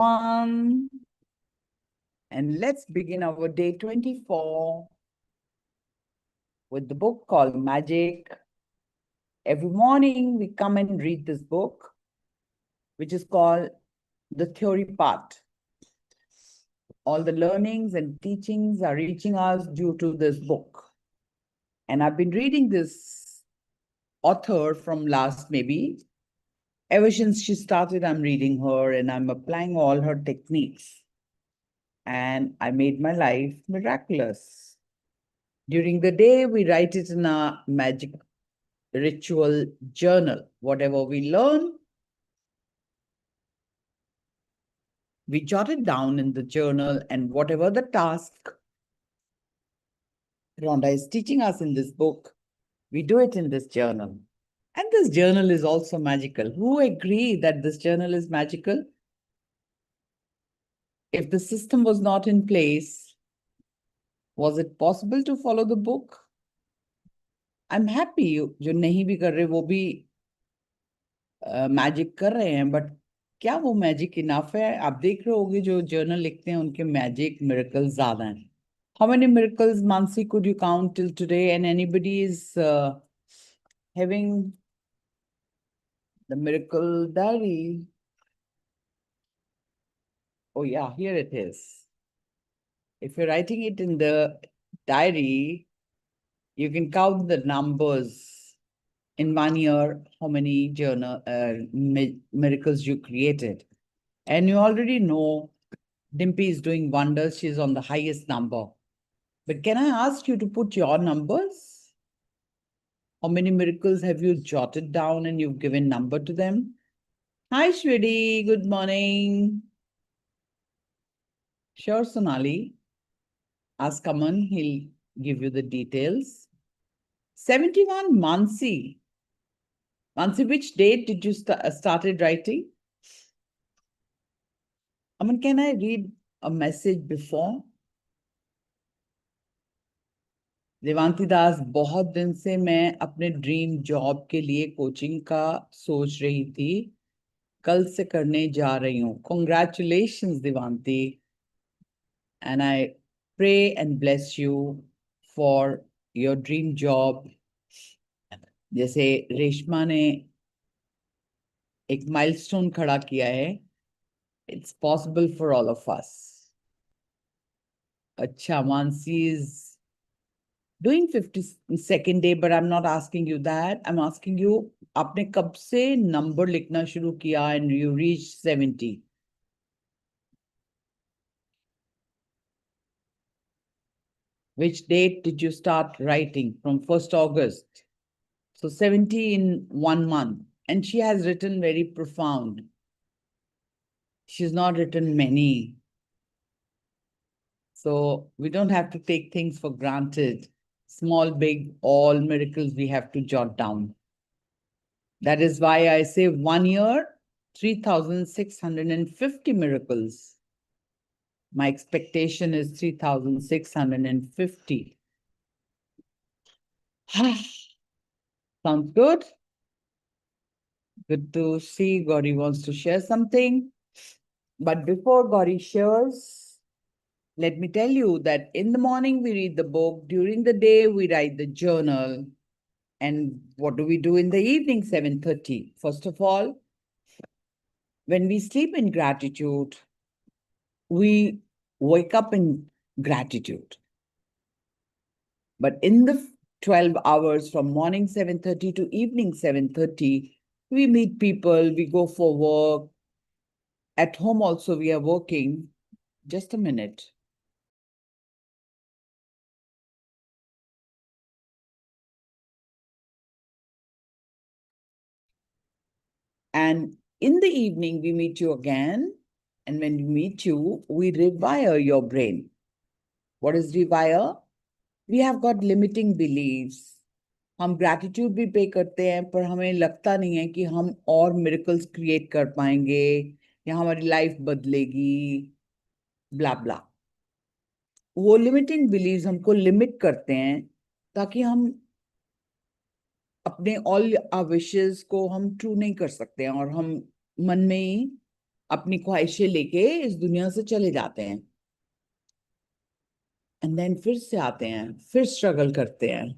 And let's begin our day 24 with the book called Magic. Every morning we come and read this book, which is called The Theory Part. All the learnings and teachings are reaching us due to this book. And I've been reading this author from last maybe, ever since she started, I'm reading her and I'm applying all her techniques. And I made my life miraculous. During the day, we write it in a magic ritual journal. Whatever we learn, we jot it down in the journal, and whatever the task Rhonda is teaching us in this book, we do it in this journal. And this journal is also magical. Who agree that this journal is magical? If the system was not in place, was it possible to follow the book? I'm happy जो नहीं भी कर रहे वो भी magic कर रहे हैं, बट क्या वो मैजिक इनफ है? आप देख रहे होगे जो जर्नल लिखते हैं उनके मैजिक मिरेकल्स ज्यादा हैं. How many miracles, Mansi, could you count till today? And anybody is having the miracle diary? Oh yeah, here it is. If you're writing it in the diary, you can count the numbers in 1 year, how many journal miracles you created. And you already know Dimpy is doing wonders. She's on the highest number. But can I ask you to put your numbers? How many miracles have you jotted down and you've given number to them? Hi, Shwedi. Good morning. Sure, Sonali. Ask Aman. He'll give you the details. 71, Mansi. Mansi, which date did you started writing? Aman, can I read a message before? Devanti दास, बहुत दिन से मैं अपने dream job के लिए coaching का सोच रही थी. कल से करने जा रही हूँ. Congratulations, Devanti. And I pray and bless you for your dream job. जैसे रेशमा ने एक माइलस्टोन खड़ा किया है, it's possible for all of us. अच्छा, Mansi is doing 52nd day, but I'm not asking you that. I'm asking you, आपने कब से number लिखना शुरू किया and you reached 70? Which date did you start writing? From 1st August. So 70 in 1 month. And she has written very profound. She's not written many. So we don't have to take things for granted. Small, big, all miracles we have to jot down. That is why I say 1 year, 3,650 miracles. My expectation is 3,650. Sounds good? Good to see Gauri wants to share something. But before Gauri shares, let me tell you that in the morning we read the book, during the day we write the journal. And what do we do in the evening, 7:30? First of all, when we sleep in gratitude, we wake up in gratitude. But in the 12 hours from morning 7:30 to evening 7:30, we meet people, we go for work. At home also we are working. Just a minute. And in the evening, we meet you again. And when we meet you, we rewire your brain. What is rewire? We have got limiting beliefs. हम gratitude भी पे करते हैं, पर हमें लगता नहीं है कि हम और miracles create कर पाएंगे या हमारी life बदलेगी, blah blah. वो limiting beliefs हमको limit करते हैं ताकि हम अपने all our wishes को हम true नहीं कर सकते हैं और हम मन में ही अपनी ख्वाहिशें लेके इस दुनिया से चले जाते हैं, एंड देन फिर से आते हैं, फिर स्ट्रगल करते हैं।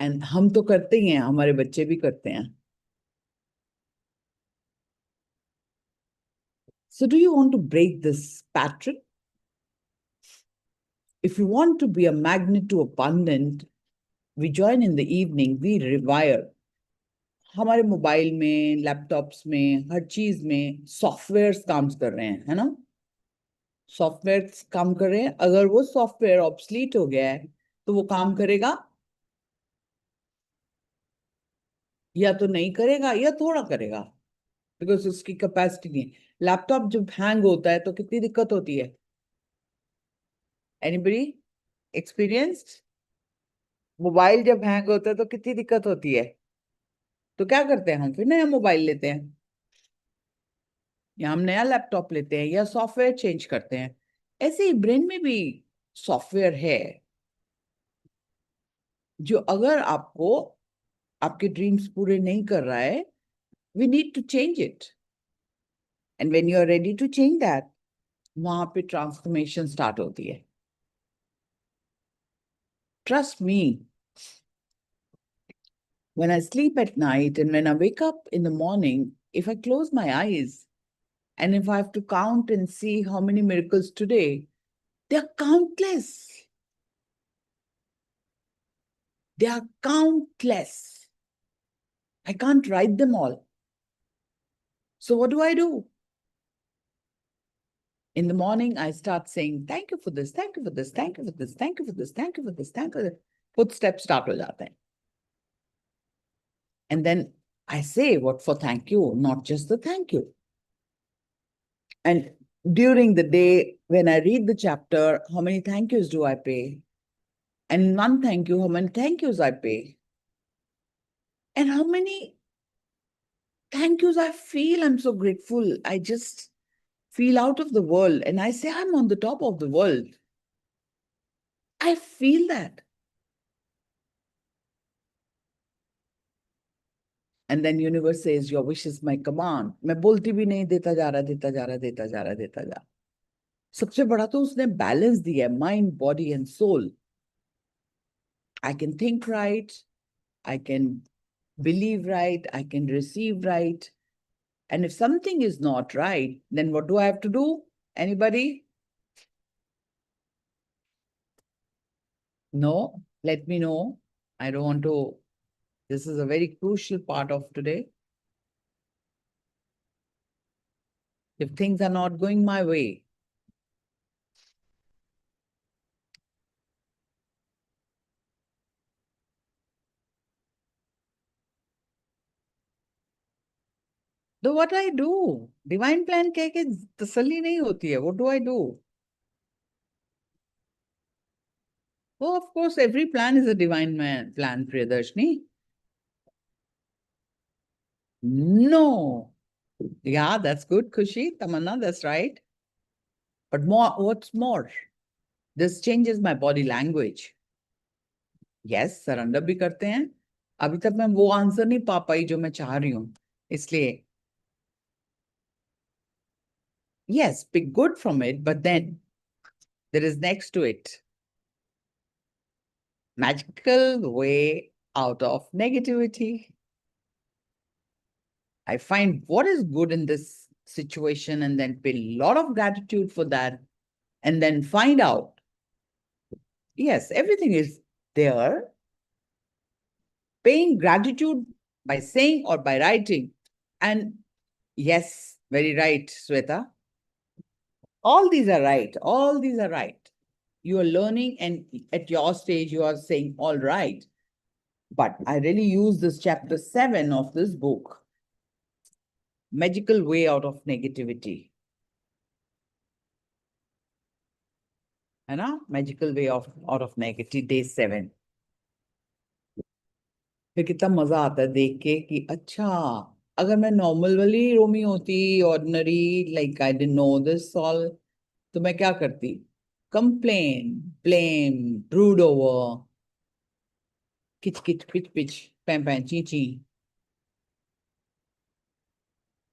एंड हम तो करते ही हैं, हमारे बच्चे भी करते हैं। So do you want to break this pattern? If you want to be a magnet to abundant, we join in the evening, we rewire. हमारे मोबाइल में, लैपटॉप्स में, हर चीज में सॉफ्टवेयर्स काम कर रहे हैं, है ना? सॉफ्टवेयर काम कर रहे हैं। अगर वो सॉफ्टवेयर ऑब्सलीट हो गया है तो वो काम करेगा या तो नहीं करेगा या थोड़ा करेगा, बिकॉज उसकी कैपेसिटी नहीं है। लैपटॉप जब हैंग होता है तो कितनी दिक्कत होती है? Anybody experienced? मोबाइल जब हैंग होता है तो कितनी दिक्कत होती है? तो क्या करते हैं हम? फिर नया मोबाइल लेते हैं, या हम नया लैपटॉप लेते हैं, या सॉफ्टवेयर चेंज करते हैं। ऐसे ही ब्रेन में भी सॉफ्टवेयर है जो अगर आपको आपके ड्रीम्स पूरे नहीं कर रहा है, we need to change it. And when you are ready to change that, वहां पे ट्रांसफॉर्मेशन स्टार्ट होती है। Trust me, when I sleep at night and when I wake up in the morning, if I close my eyes and if I have to count and see how many miracles today, they are countless. They are countless. I can't write them all. So what do I do? In the morning, I start saying, thank you for this, thank you for this, thank you for this, thank you for this, thank you for this, thank you for this. Footsteps start ho jate hain. And then I say what for thank you, not just the thank you. And during the day, when I read the chapter, how many thank yous do I pay? And one thank you, how many thank yous I pay? And how many thank yous I feel I'm so grateful. I just feel out of the world and I say I'm on the top of the world. I feel that. And then universe says, your wish is my command. मैं बोलती भी नहीं, देता जा रहा, देता जा रहा, देता जा रहा, देता जा रहा। सबसे बड़ा तो उसने बैलेंस दिया है, mind, body and soul. I can think right, I can believe right, I can receive right. And if something is not right, then what do I have to do? Anybody? No? Let me know. I don't want to. This is a very crucial part of today. If things are not going my way, तो what I do? Divine plan कह के तसल्ली नहीं होती है. What do I do? Oh, of course, every plan is a divine plan, Priyadarshini. No. Yeah, that's good, Kushi, Tamanna, that's right. But more, what's more? This changes my body language. Yes, surrender भी करते हैं. अभी तक मैं वो answer नहीं पा पाई जो मैं चाह रही हूँ, इसलिए yes, pick good from it, but then there is next to it magical way out of negativity. I find what is good in this situation and then pay a lot of gratitude for that, and then find out, yes, everything is there. Paying gratitude by saying or by writing. And yes, very right, Sweta. All these are right. All these are right. You are learning, and at your stage, you are saying, all right. But I really use this chapter 7 of this book, Magical Way Out of Negativity. है ना? Magical Way out of Negativity, day 7. फिर कितना मजा आता है देख के कि अच्छा, अगर मैं नॉर्मल वाली रोमी होती, ordinary, like I didn't know this all, तो मैं क्या करती? कंप्लेन, ब्लेम, ब्रूड ओवर, किच किच पिच पिच, पैं पैं ची ची।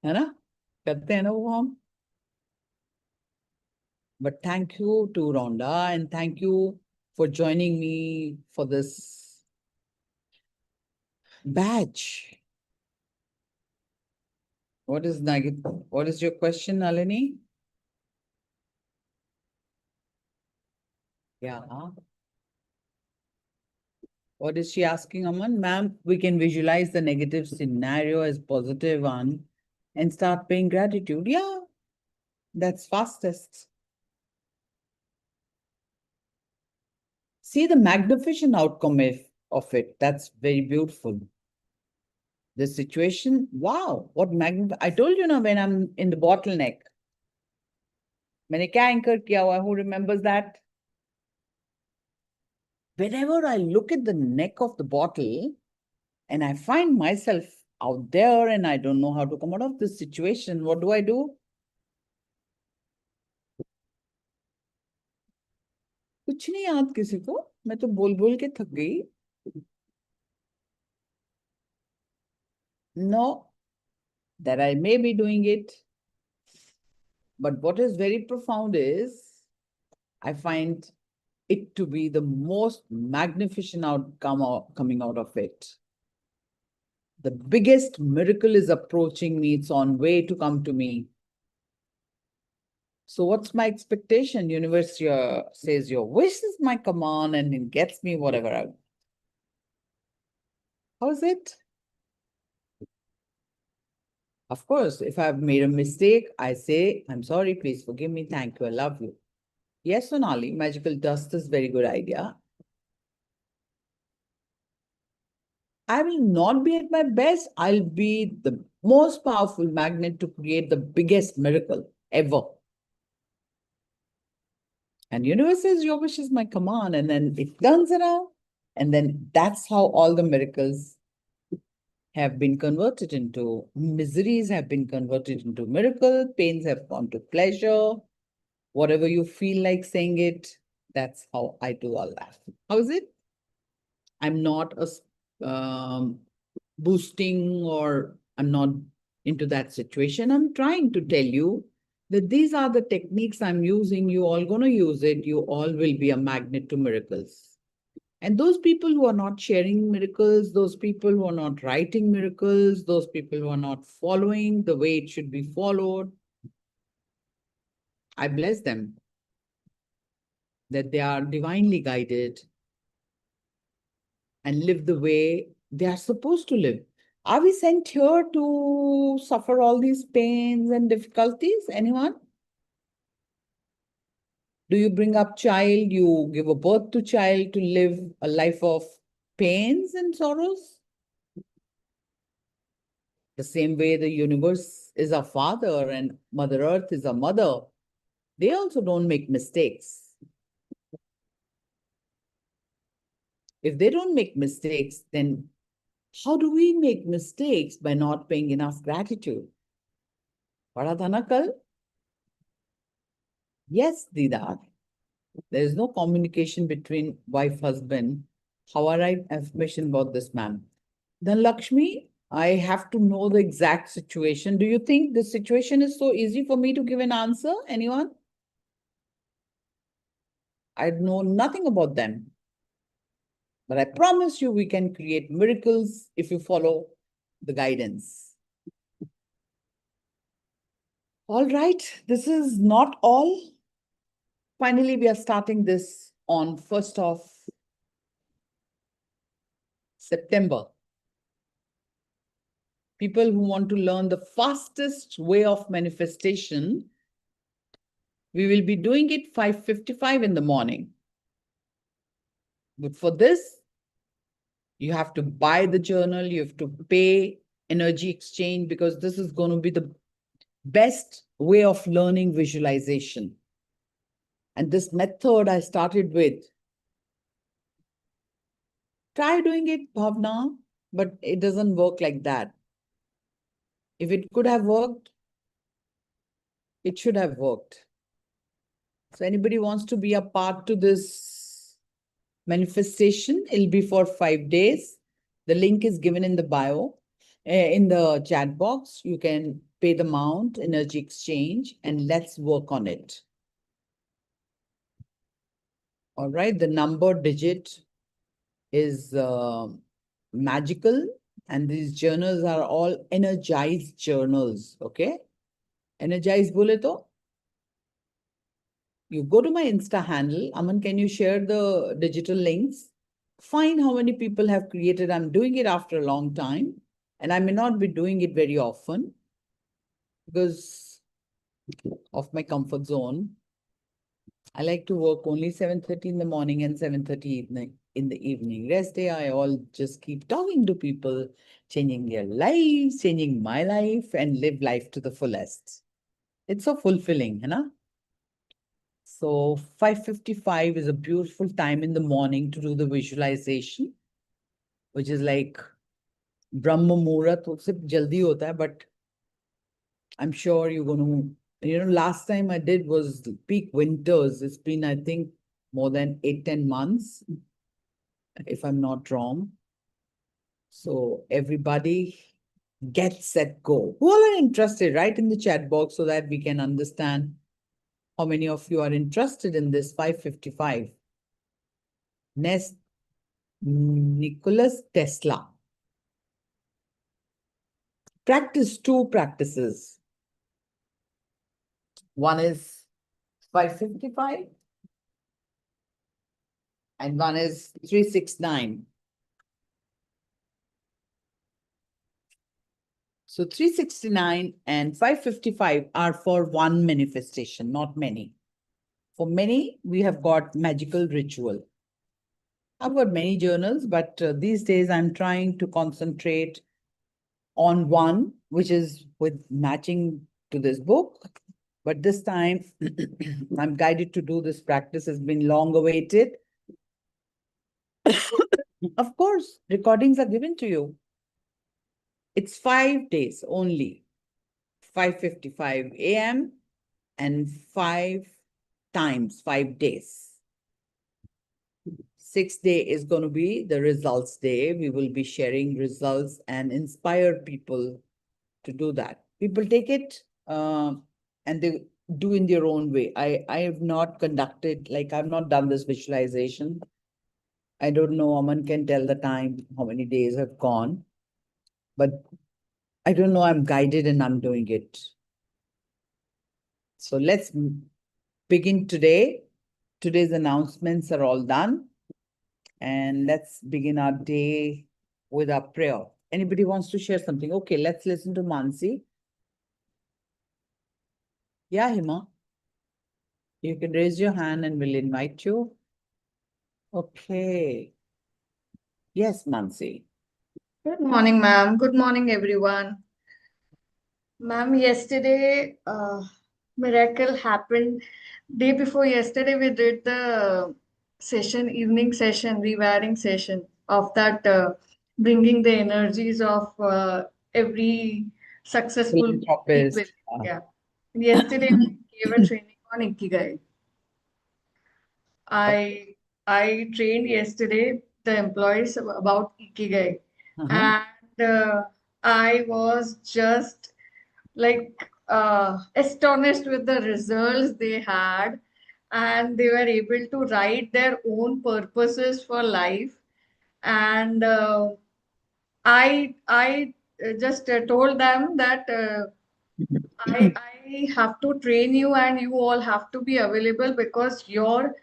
है ना, करते हैं ना वो हम. But thank you to Rhonda and thank you for joining me for this batch. What is your question, Nalini? Yeah. What is she asking, Aman? Ma'am, we can visualize the negative scenario as positive one and start paying gratitude. Yeah, that's fastest. See the magnificent outcome of it. That's very beautiful. The situation, wow, what magnificent. I told you now when I'm in the bottleneck. मैंने क्या anchor किया हुआ? Who remembers that? Whenever I look at the neck of the bottle and I find myself out there and I don't know how to come out of this situation, what do I do? कुछ नहीं याद किसी को. मैं तो बोल बोल के थक गई. No, that I may be doing it. But what is very profound is I find it to be the most magnificent outcome coming out of it. The biggest miracle is approaching me. It's on way to come to me. So what's my expectation? Universe says your wish is my command and it gets me whatever I want. How is it? Of course, if I've made a mistake, I say, I'm sorry, please forgive me, thank you, I love you. Yes, Sonali, magical dust is very good idea. I will not be at my best. I'll be the most powerful magnet to create the biggest miracle ever. And universe says, your wish is my command. And then it turns around. And then that's how all the miracles have been converted into. Miseries have been converted into miracle. Pains have gone to pleasure. Whatever you feel like saying it, that's how I do all that. How is it? I'm not boosting or I'm not into that situation. I'm trying to tell you that these are the techniques I'm using. You all going to use it. You all will be a magnet to miracles. And those people who are not sharing miracles, those people who are not writing miracles, those people who are not following the way it should be followed, I bless them that they are divinely guided and live the way they are supposed to live. Are we sent here to suffer all these pains and difficulties? Anyone? Do you bring up child, you give a birth to child to live a life of pains and sorrows? The same way the universe is a father and Mother Earth is a mother. They also don't make mistakes. If they don't make mistakes, then how do we make mistakes by not paying enough gratitude? Padha tha na kal? Yes, Didar. There is no communication between wife, husband. How I write affirmation about this, ma'am? Then Lakshmi, I have to know the exact situation. Do you think this situation is so easy for me to give an answer? Anyone? I know nothing about them. But I promise you we can create miracles if you follow the guidance. All right, this is not all. Finally, we are starting this on 1st of September. People who want to learn the fastest way of manifestation, we will be doing it 5:55 in the morning. But for this, you have to buy the journal, you have to pay energy exchange because this is going to be the best way of learning visualization. And this method I started with. Try doing it, Bhavna, but it doesn't work like that. If it could have worked, it should have worked. So anybody wants to be a part to this manifestation, it'll be for 5 days. The link is given in the bio. In the chat box, you can pay the amount, energy exchange, and let's work on it. All right, the number digit is magical, and these journals are all energized journals. Okay, energized bole to you go to my Insta handle. Aman, can you share the digital links? Find how many people have created. I'm doing it after a long time, and I may not be doing it very often because of my comfort zone. I like to work only 7:30 in the morning and 7:30 evening in the evening. Rest day, I all just keep talking to people, changing their lives, changing my life, and live life to the fullest. It's so fulfilling, you know? So 5:55 is a beautiful time in the morning to do the visualization, which is like Brahma Muhurat. उससे जल्दी होता है, but I'm sure you're going to, last time I did was peak winters. It's been, I think, more than 8-10 months, if I'm not wrong. So everybody get set, go. Who all are interested? Write in the chat box so that we can understand how many of you are interested in this 5:55. Next, Nicholas Tesla. Practice 2 practices. One is 5:55 and one is 369. So 369 and 5:55 are for one manifestation, not many. For many, we have got magical ritual. I've got many journals, but these days I'm trying to concentrate on one, which is with matching to this book. But this time, I'm guided to do this practice. Has been long awaited. Of course, recordings are given to you. It's 5 days only. 5:55 a.m. and 5 times 5 days. 6th day is going to be the results day. We will be sharing results and inspire people to do that. People take it and they do in their own way. I have not conducted, like I've not done this visualization. I don't know, Aman can tell the time, how many days have gone. But I don't know, I'm guided and I'm doing it. So let's begin today. Today's announcements are all done. And let's begin our day with our prayer. Anybody wants to share something? Okay, let's listen to Mansi. Yeah, Hima. You can raise your hand and we'll invite you. Okay. Yes, Mansi. Good morning, ma'am. Good morning, everyone. Ma'am, yesterday, miracle happened. Day before yesterday, we did the session, evening session, rewiring session of that bringing the energies of every successful people. Philanthropist. Yeah. Yesterday, I gave a training on Ikigai. I I trained yesterday the employees about Ikigai, and I was just like astonished with the results they had, and they were able to write their own purposes for life. And I just told them that I have to train you, and you all have to be available because your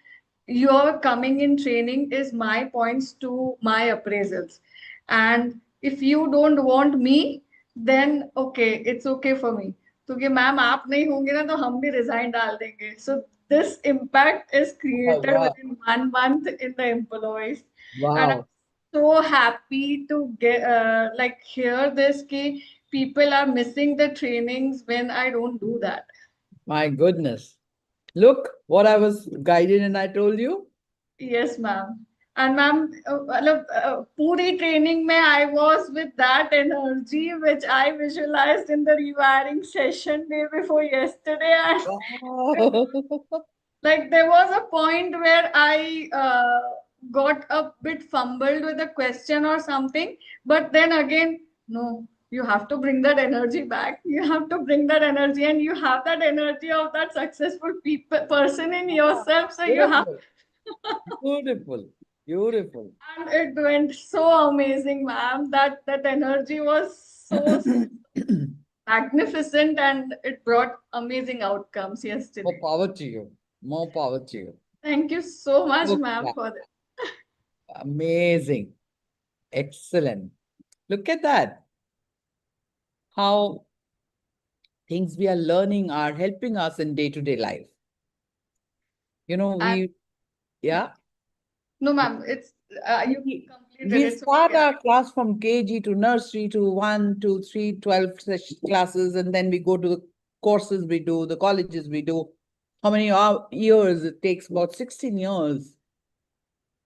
coming in training is my points to my appraisals. And if you don't want me, then okay, it's okay for me. क्योंकि ma'am आप नहीं होंगे ना तो हम भी resign डाल देंगे. So this impact is Oh, created wow. within 1 month in the employees. And I'm Wow. so happy to get like hear this ki people are missing the trainings when I don't do that. My goodness. Look what I was guided and I told you. Yes, ma'am. And ma'am, मतलब पूरी training में I was with that energy which I visualized in the rewiring session day before yesterday, and Wow. like there was a point where I got a bit fumbled with a question or something, but then again, no, you have to bring that energy back. You have to bring that energy, and you have that energy of that successful person in yourself. So you have, Beautiful, beautiful, beautiful. and it went so amazing, ma'am. That energy was so magnificent, and it brought amazing outcomes More yesterday. power to you. More power to you. Thank you so much, Look, ma'am, for that. amazing. Excellent. Look at that. How things we are learning are helping us in day-to-day life. You know, And yeah. no, ma'am, it's you We, completed we it. So start yeah. our class from KG to nursery to 1, 2, 3, 12 classes, and then we go to the courses we do, the colleges we do. How many years? It takes about 16 years.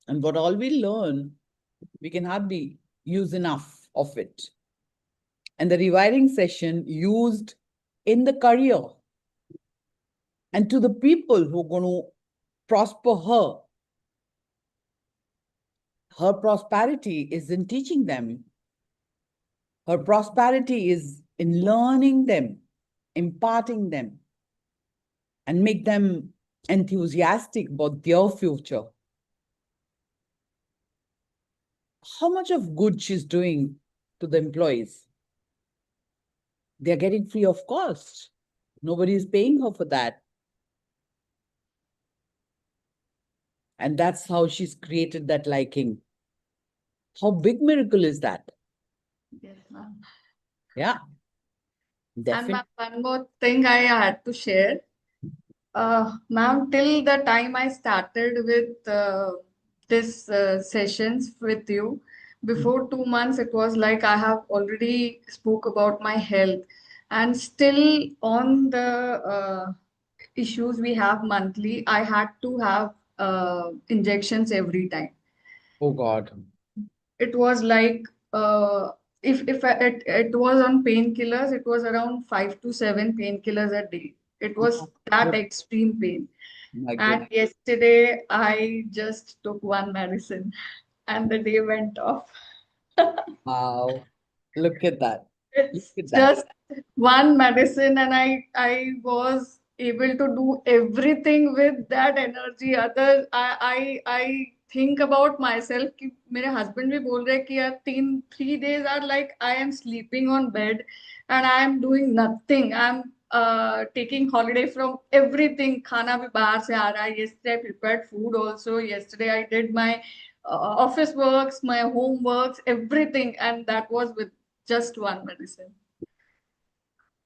And what all we learn, we can hardly use enough of it. And the rewiring session used in the career and to the people who are going to prosper her. Her prosperity is in teaching them. Her prosperity is in learning them, imparting them, and make them enthusiastic about their future. How much of good she's doing to the employees? They're getting free of cost. Nobody is paying her for that. And that's how she's created that liking. How big miracle is that? Yes, ma'am. Yeah, And ma'am, definitely. one more thing I had to share. Ma'am, till the time I started with this sessions with you, before 2 months, it was like I have already spoke about my health, and still on the issues we have monthly, I had to have injections every time. Oh God. It was like if it was on painkillers, it was around 5 to 7 painkillers a day. It was Oh, that good. extreme pain. My And goodness. yesterday I just took one medicine and the day went off. Wow. Look at that. Look It's at that. just one medicine, and I was able to do everything with that energy. Other I think about myself कि मेरे husband भी बोल रहे हैं कि यार 3 days are like I am sleeping on bed and I am doing nothing. I'm taking holiday from everything. खाना भी बाहर से आ रहा है. Yesterday I prepared food also. Yesterday I did my office works, my home works, everything, and that was with just one medicine.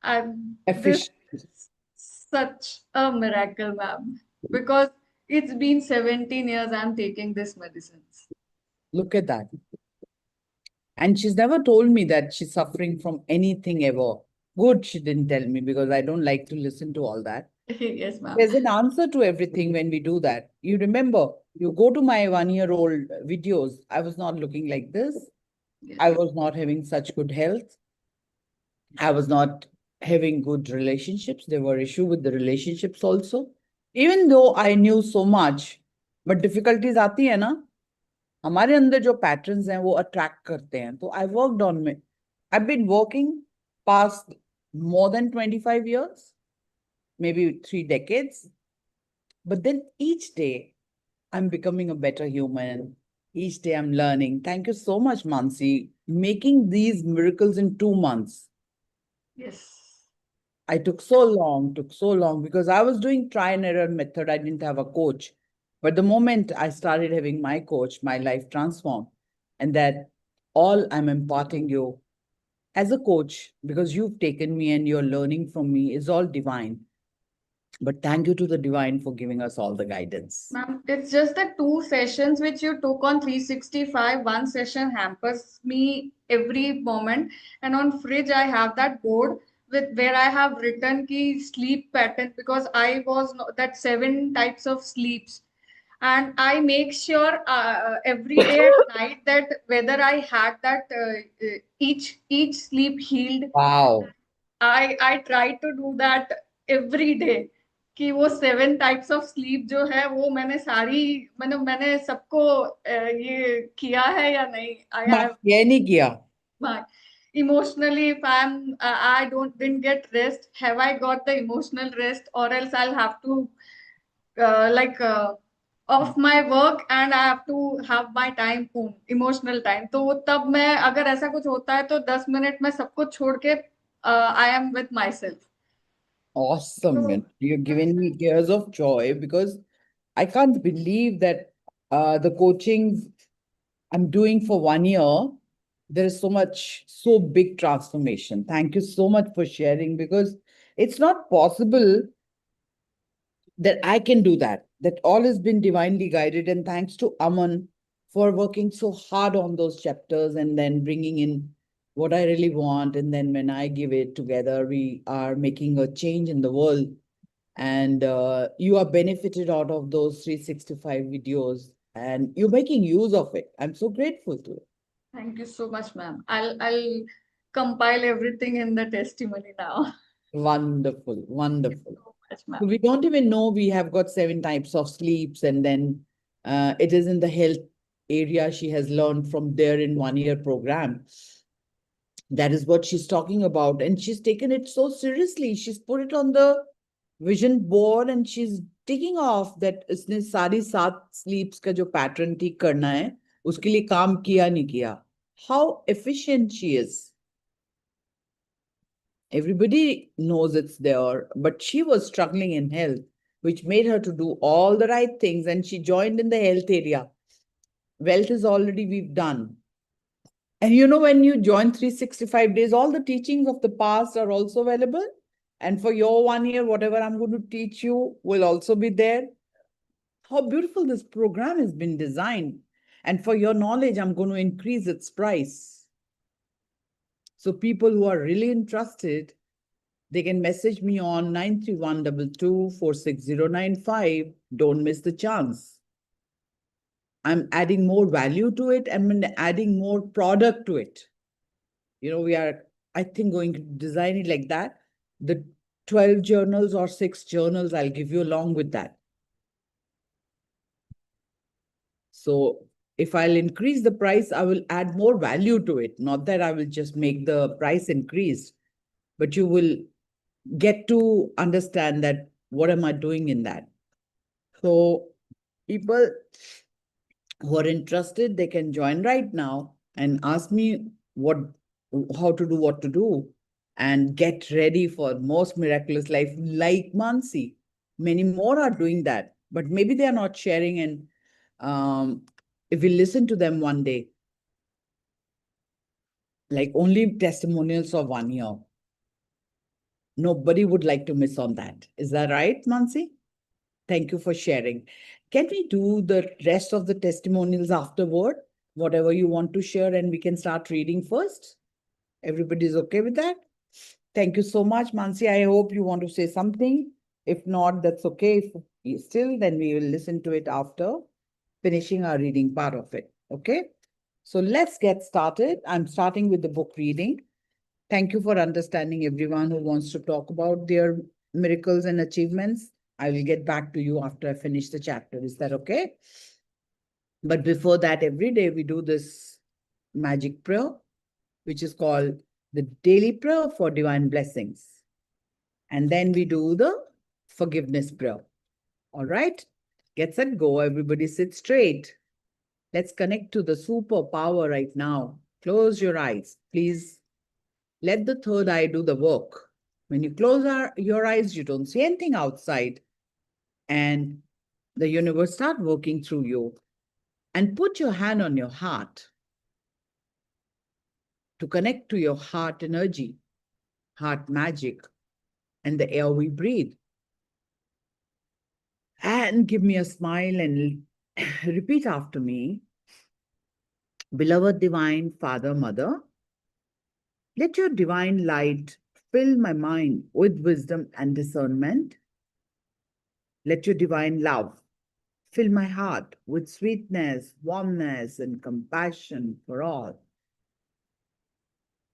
And this Efficient. is such a miracle, ma'am, because it's been 17 years I'm taking this medicines. Look at that. And she's never told me that she's suffering from anything ever. Good, she didn't tell me because I don't like to listen to all that. Yes, ma'am. There's an answer to everything when we do that. You remember, you go to my 1-year-old videos, I was not looking like this. Yes. I was not having such good health. I was not having good relationships. There were issues with the relationships also. Even though I knew so much, but difficulties आती है ना, हमारे अंदर जो patterns हैं वो attract करते हैं. तो I worked on me. I've been working past more than 25 years, maybe 3 decades. But then each day I'm becoming a better human. Each day I'm learning. Thank you so much, Mansi, making these miracles in 2 months. Yes. I took so long because I was doing try and error method. I didn't have a coach. But the moment I started having my coach, my life transformed. And that all I'm imparting you as a coach, because you've taken me and you're learning from me, is all divine. But thank you to the divine for giving us all the guidance. Ma'am, it's just the 2 sessions which you took on 365. One session hampers me every moment. And on fridge, I have that board with where I have written key sleep pattern, because I was that 7 types of sleeps. And I make sure every day at night that whether I had that each sleep healed. Wow. I try to do that every day, कि वो 7 types of sleep जो है वो मैंने सबको ये किया है या नहीं. I have ये नहीं किया. emotionally, if I didn't get rest, have I got the emotional rest, or else I'll have to like off my work and I have to have my time own emotional time. तो तब मैं अगर ऐसा कुछ होता है तो 10 minute में सब कुछ छोड़ के I am with myself. Awesome. तो You're giving me tears of joy because I can't believe that the coaching I'm doing for 1 year, there is so much, so big transformation. Thank you so much for sharing because it's not possible that I can do that. That all has been divinely guided. And thanks to Aman for working so hard on those chapters and then bringing in what I really want. And then when I give it together, we are making a change in the world. And you are benefited out of those 365 videos and you're making use of it. I'm so grateful to it. thank you so much, ma'am. I'll compile everything in the testimony now. Wonderful, wonderful. So much, ma'am. So we don't even know we have got 7 types of sleeps, and then it is in the health area she has learned from there in 1 year program. That is what she's talking about, and she's taken it so seriously. She's put it on the vision board, and she's taking off that इसने सारी 7 sleeps का जो pattern ठीक करना है, उसके लिए काम किया नहीं किया. How efficient she is. Everybody knows it's there, but she was struggling in health, which made her to do all the right things. And she joined in the health area. Wealth is already we've done. And you know, when you join 365 days, all the teachings of the past are also available. And for your 1 year, whatever I'm going to teach you will also be there. How beautiful this program has been designed. And for your knowledge, I'm going to increase its price. So people who are really interested, they can message me on 93122 Don't miss the chance. I'm adding more value to it. I'm adding more product to it. We are, I think, going to design it like that. The 12 journals or 6 journals, I'll give you along with that. So if I'll increase the price, I will add more value to it. Not that I will just make the price increase, but you will get to understand that what am I doing in that. So people who are interested, they can join right now and ask me how to do what to do and get ready for most miraculous life like Mansi. Many more are doing that, but maybe they are not sharing. And if we listen to them one day, like only testimonials of 1 year, nobody would like to miss on that. Is that right, Mansi? Thank you for sharing. Can we do the rest of the testimonials afterward? Whatever you want to share, and we can start reading first. Everybody's okay with that? Thank you so much, Mansi. I hope you want to say something. If not, that's okay. If you still, then we will listen to it after finishing our reading part of it. Okay? So let's get started. I'm starting with the book reading. Thank you for understanding, everyone who wants to talk about their miracles and achievements. I will get back to you after I finish the chapter. Is that okay? But before that, every day we do this magic prayer, which is called the daily prayer for divine blessings. And then we do the forgiveness prayer. All right? Get set, go. Everybody sit straight. Let's connect to the superpower right now. Close your eyes. Please let the third eye do the work. When you close your eyes, you don't see anything outside. And the universe start working through you. And put your hand on your heart to connect to your heart energy, heart magic, and the air we breathe. And give me a smile and repeat after me. Beloved Divine Father, Mother, let your divine light fill my mind with wisdom and discernment. Let your divine love fill my heart with sweetness, warmness, and compassion for all.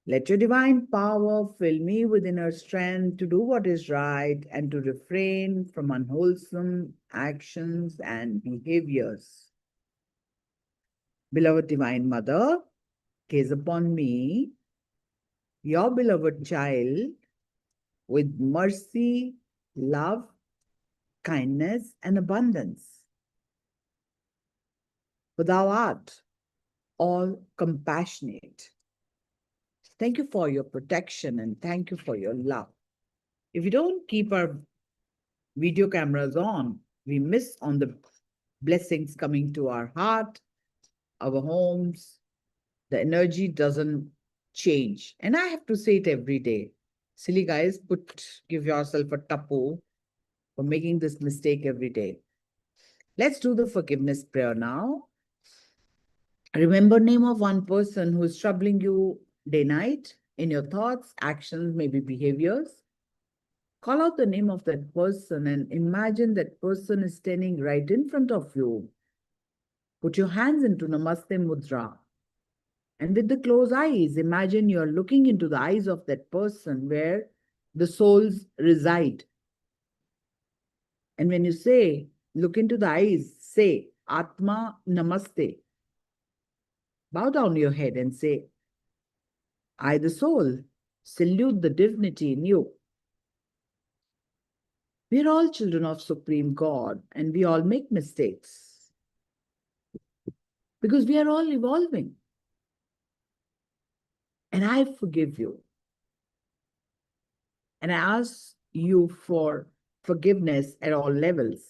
Let your divine power fill me with inner strength to do what is right and to refrain from unwholesome actions and behaviors. Beloved Divine Mother, gaze upon me your beloved child with mercy, love, kindness, and abundance. For thou art all compassionate. Thank you for your protection and thank you for your love. If we don't keep our video cameras on, we miss on the blessings coming to our heart, our homes. The energy doesn't change. And I have to say it every day. Silly guys, give yourself a tapu for making this mistake every day. Let's do the forgiveness prayer now. Remember name of one person who is troubling you day night in your thoughts, actions, maybe behaviors. Call out the name of that person and imagine that person is standing right in front of you. Put your hands into Namaste Mudra. And with the closed eyes, imagine you're looking into the eyes of that person where the souls reside. And when you say, look into the eyes, say, Atma Namaste. Bow down your head and say, I, the soul, salute the divinity in you. We are all children of Supreme God and we all make mistakes because we are all evolving. And I forgive you. And I ask you for forgiveness at all levels.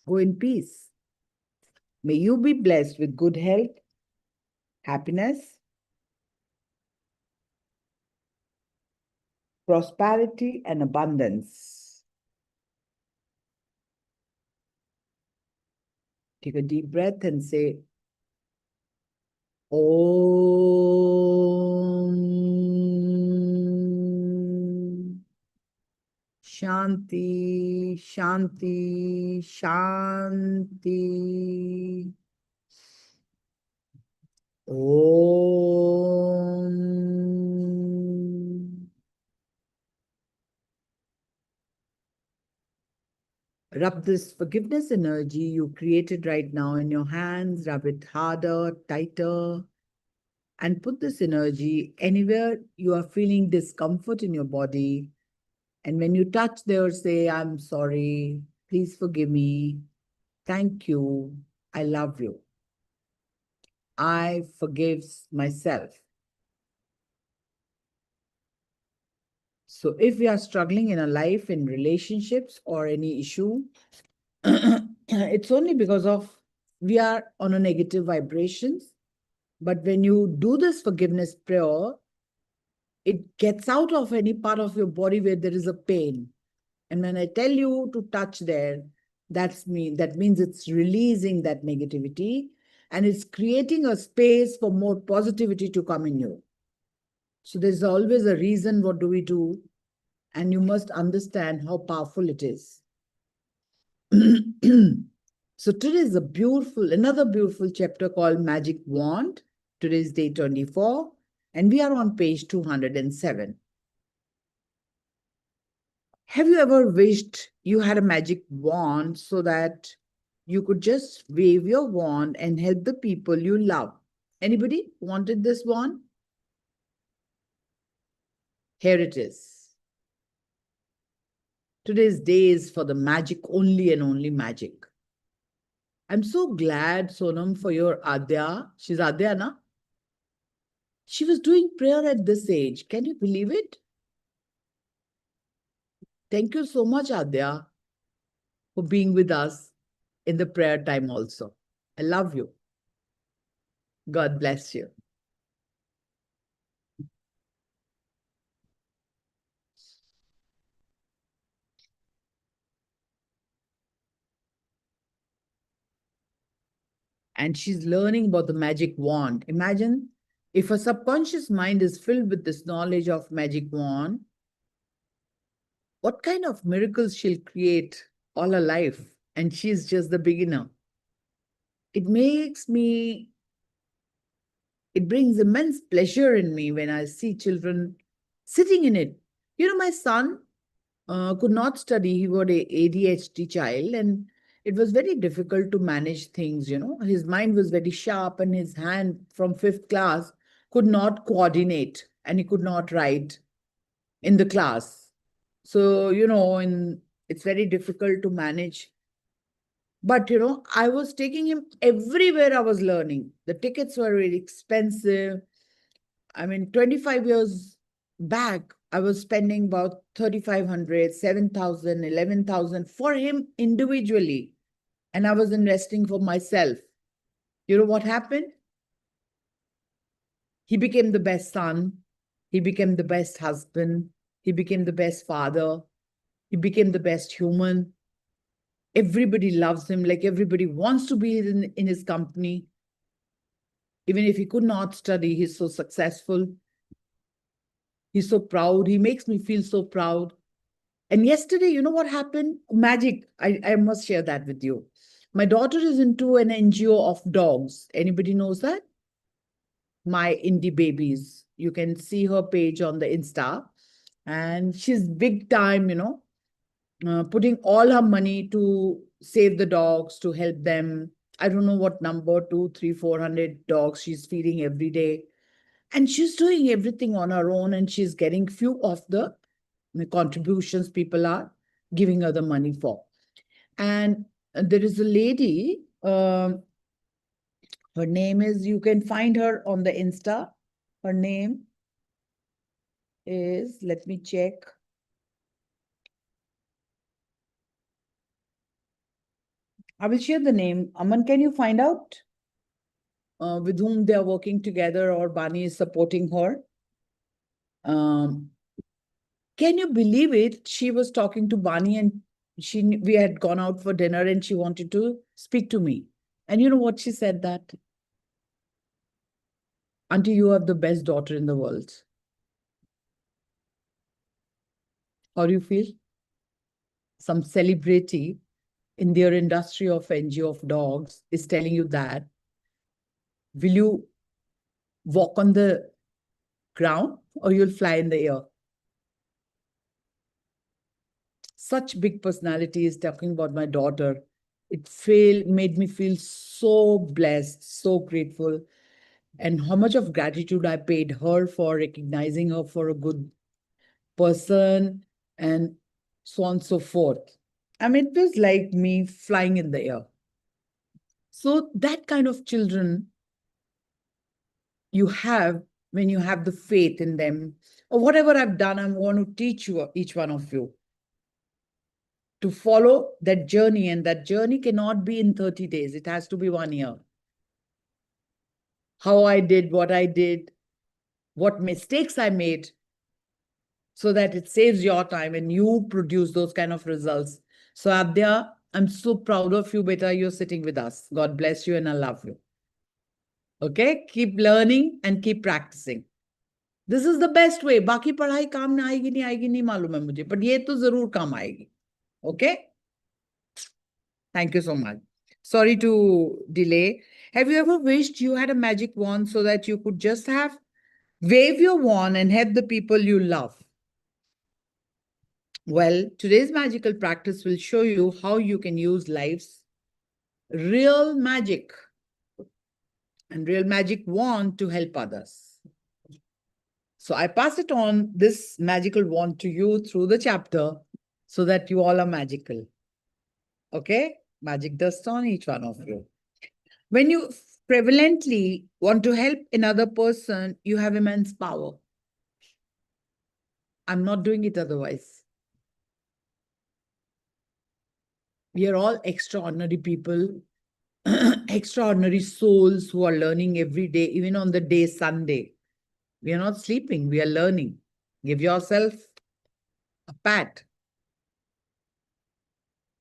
Go in peace. May you be blessed with good health, happiness, prosperity, and abundance. Take a deep breath and say, Om Shanti, Shanti, Shanti. Om. Rub this forgiveness energy you created right now in your hands, rub it harder, tighter, and put this energy anywhere you are feeling discomfort in your body. And when you touch there, say, I'm sorry, please forgive me, thank you, I love you. I forgive myself. So if we are struggling in a life, in relationships or any issue, it's only because of we are on a negative vibrations. But when you do this forgiveness prayer, it gets out of any part of your body where there is a pain. And when I tell you to touch there, that means it's releasing that negativity and it's creating a space for more positivity to come in you. So there's always a reason what do we do, and you must understand how powerful it is. So today is another beautiful chapter called Magic Wand. Today is day 24, and we are on page 207. Have you ever wished you had a magic wand so that you could just wave your wand and help the people you love? Anybody wanted this wand? Here it is. Today's day is for the magic only and only magic. I'm so glad, Sonam, for your Adya. She's Adya, na? She was doing prayer at this age. Can you believe it? Thank you so much, Adya, for being with us in the prayer time also. I love you. God bless you. And she's learning about the magic wand. Imagine if her subconscious mind is filled with this knowledge of magic wand, what kind of miracles she'll create all her life. And she's just the beginner. It brings immense pleasure in me when I see children sitting in it. You know, my son could not study. He was an ADHD child, and it was very difficult to manage things. You know, his mind was very sharp, and his hand from fifth class could not coordinate and he could not write in the class. So, it's very difficult to manage. But, I was taking him everywhere I was learning. The tickets were really expensive. I mean, 25 years back, I was spending about 3,500, 7,000, 11,000 for him individually. And I was investing for myself. You know what happened? He became the best son. He became the best husband. He became the best father. He became the best human. Everybody loves him, like everybody wants to be in his company. Even if he could not study, he's so successful. He's so proud. He makes me feel so proud. And yesterday, you know what happened? Magic. I must share that with you. My daughter is into an NGO of dogs. Anybody knows that? My Indie Babies. You can see her page on the Insta. And she's big time, putting all her money to save the dogs, to help them. I don't know what number, 2, 3, 400 dogs she's feeding every day. And she's doing everything on her own, and she's getting few of the contributions people are giving her the money for. And there is a lady, her name is, you can find her on the Insta. Her name is, let me check. I will share the name. Aman, can you find out with whom they are working together, or Bani is supporting her? Can you believe it? She was talking to Bani, and we had gone out for dinner, and she wanted to speak to me. And you know what she said? That, Auntie, you have the best daughter in the world. How do you feel? Some celebrity in their industry of NGO of dogs is telling you that. Will you walk on the ground or you'll fly in the air? Such big personality is talking about my daughter. It made me feel so blessed, so grateful, and how much of gratitude I paid her for recognizing her for a good person, and so on and so forth. I mean, it was like me flying in the air. So that kind of children you have when you have the faith in them, or whatever I've done, I'm going to teach you, each one of you, to follow that journey. And that journey cannot be in 30 days. It has to be 1 year. How I did, what mistakes I made, so that it saves your time and you produce those kind of results. So Abhya, I'm so proud of you, beta. You're sitting with us. God bless you and I love you. Okay? Keep learning and keep practicing. This is the best way. बाकी पढ़ाई काम में आएगी नहीं मालूम है मुझे, but ये तो जरूर काम आएगी. Okay? Thank you so much. Sorry to delay. Have you ever wished you had a magic wand so that you could just wave your wand and help the people you love? Well, today's magical practice will show you how you can use life's real magic and real magic wand to help others. So I pass it on, this magical wand, to you through the chapter so that you all are magical. Okay? Magic dust on each one of you. When you prevalently want to help another person, you have immense power. I'm not doing it otherwise. We are all extraordinary people, extraordinary souls who are learning every day, even on the day Sunday. We are not sleeping, we are learning. Give yourself a pat.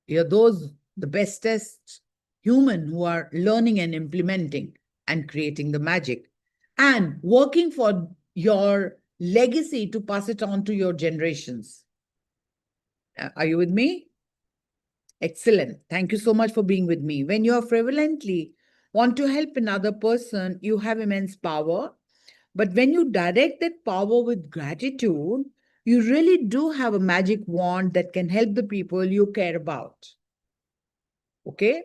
You're the bestest human who are learning and implementing and creating the magic and working for your legacy to pass it on to your generations. Are you with me? Excellent. Thank you so much for being with me. When you are prevalently want to help another person, you have immense power. But when you direct that power with gratitude, you really do have a magic wand that can help the people you care about. Okay?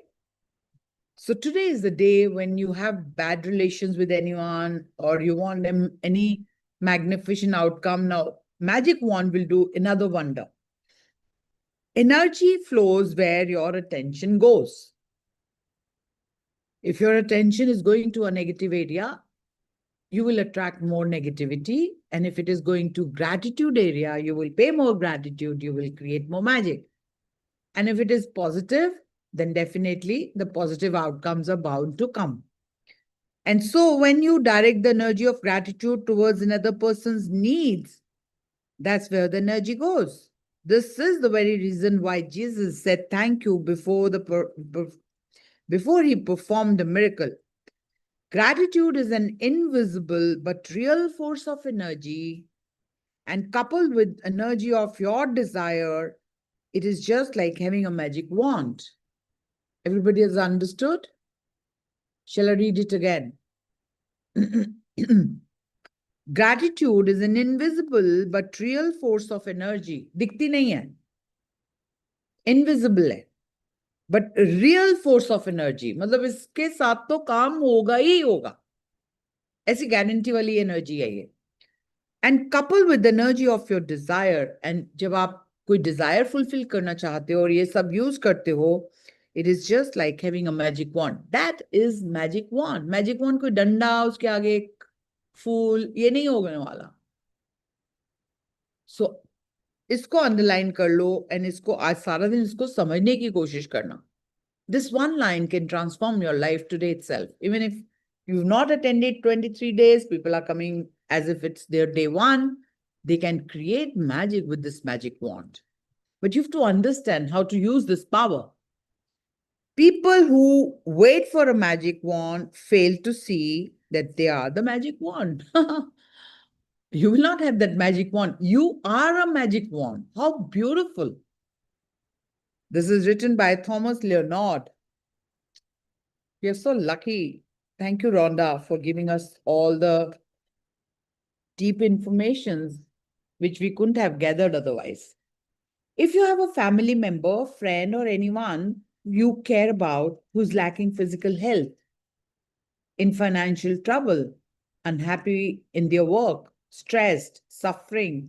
So today is the day when you have bad relations with anyone, or you want them any magnificent outcome. Now, magic wand will do another wonder. Energy flows where your attention goes. If your attention is going to a negative area, you will attract more negativity. And if it is going to gratitude area, you will pay more gratitude, you will create more magic. And if it is positive, then definitely the positive outcomes are bound to come. And so when you direct the energy of gratitude towards another person's needs, that's where the energy goes. This is the very reason why Jesus said thank you before he performed the miracle. Gratitude is an invisible but real force of energy, and coupled with energy of your desire, it is just like having a magic wand. Everybody has understood? Shall I read it again? Gratitude is an invisible but real force of energy. दिखती नहीं है, invisible है, but real force of energy. मतलब इसके साथ तो काम होगा ही होगा, ऐसी गारंटी वाली एनर्जी है ये. And coupled with the energy of your desire, and जब आप कोई desire fulfill करना चाहते हो और ये सब use करते हो, it is just like having a magic wand. That is magic wand. Magic wand कोई डंडा, उसके आगे एक फूल, ये नहीं होने वाला. So इसको अंडरलाइन कर लो एंड इसको आज सारा दिन इसको समझने की कोशिश करना. This one line can transform your life today itself. Even if you've not attended 23 days, people are coming as if it's their day one. They can create magic with this magic wand. But you have to understand how to use this power. People who wait for a magic wand fail to see that they are the magic wand. You will not have that magic wand. You are a magic wand. How beautiful. This is written by Thomas Leonard. We are so lucky. Thank you, Rhonda, for giving us all the deep information which we couldn't have gathered otherwise. If you have a family member, friend, or anyone you care about who's lacking physical health, in financial trouble, unhappy in their work, stressed, suffering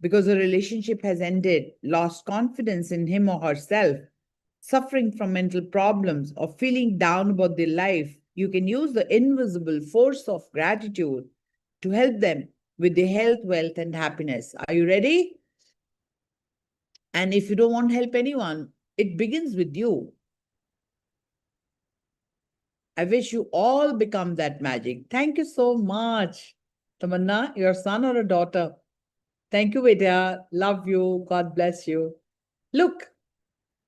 because a relationship has ended, lost confidence in him or herself, suffering from mental problems, or feeling down about their life, you can use the invisible force of gratitude to help them with their health, wealth, and happiness. Are you ready? And if you don't want to help anyone, it begins with you. I wish you all become that magic. Thank you so much. Tamanna, your son or a daughter? Thank you, Vidya. Love you. God bless you. Look,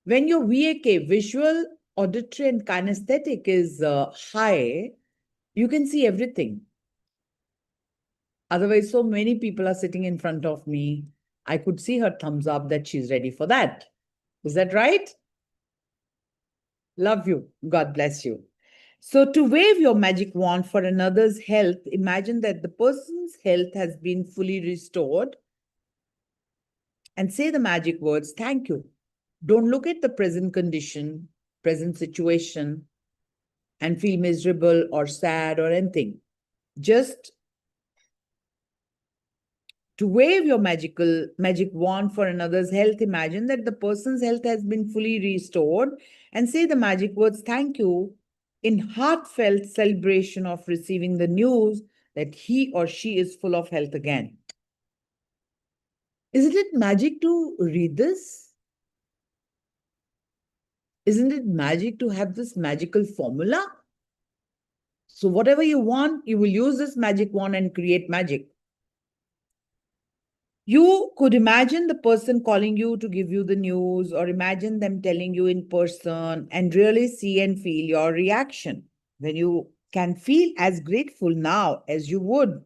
when your VAK, visual, auditory, and kinesthetic is high, you can see everything. Otherwise, so many people are sitting in front of me. I could see her thumbs up that she's ready for that. Is that right? Love you. God bless you. So to wave your magic wand for another's health, imagine that the person's health has been fully restored and say the magic words, thank you. Don't look at the present condition, present situation, and feel miserable or sad or anything. Just to wave your magic wand for another's health, imagine that the person's health has been fully restored and say the magic words, thank you, in heartfelt celebration of receiving the news that he or she is full of health again. Isn't it magic to read this? Isn't it magic to have this magical formula? So whatever you want, you will use this magic wand and create magic. You could imagine the person calling you to give you the news, or imagine them telling you in person and really see and feel your reaction. When you can feel as grateful now as you would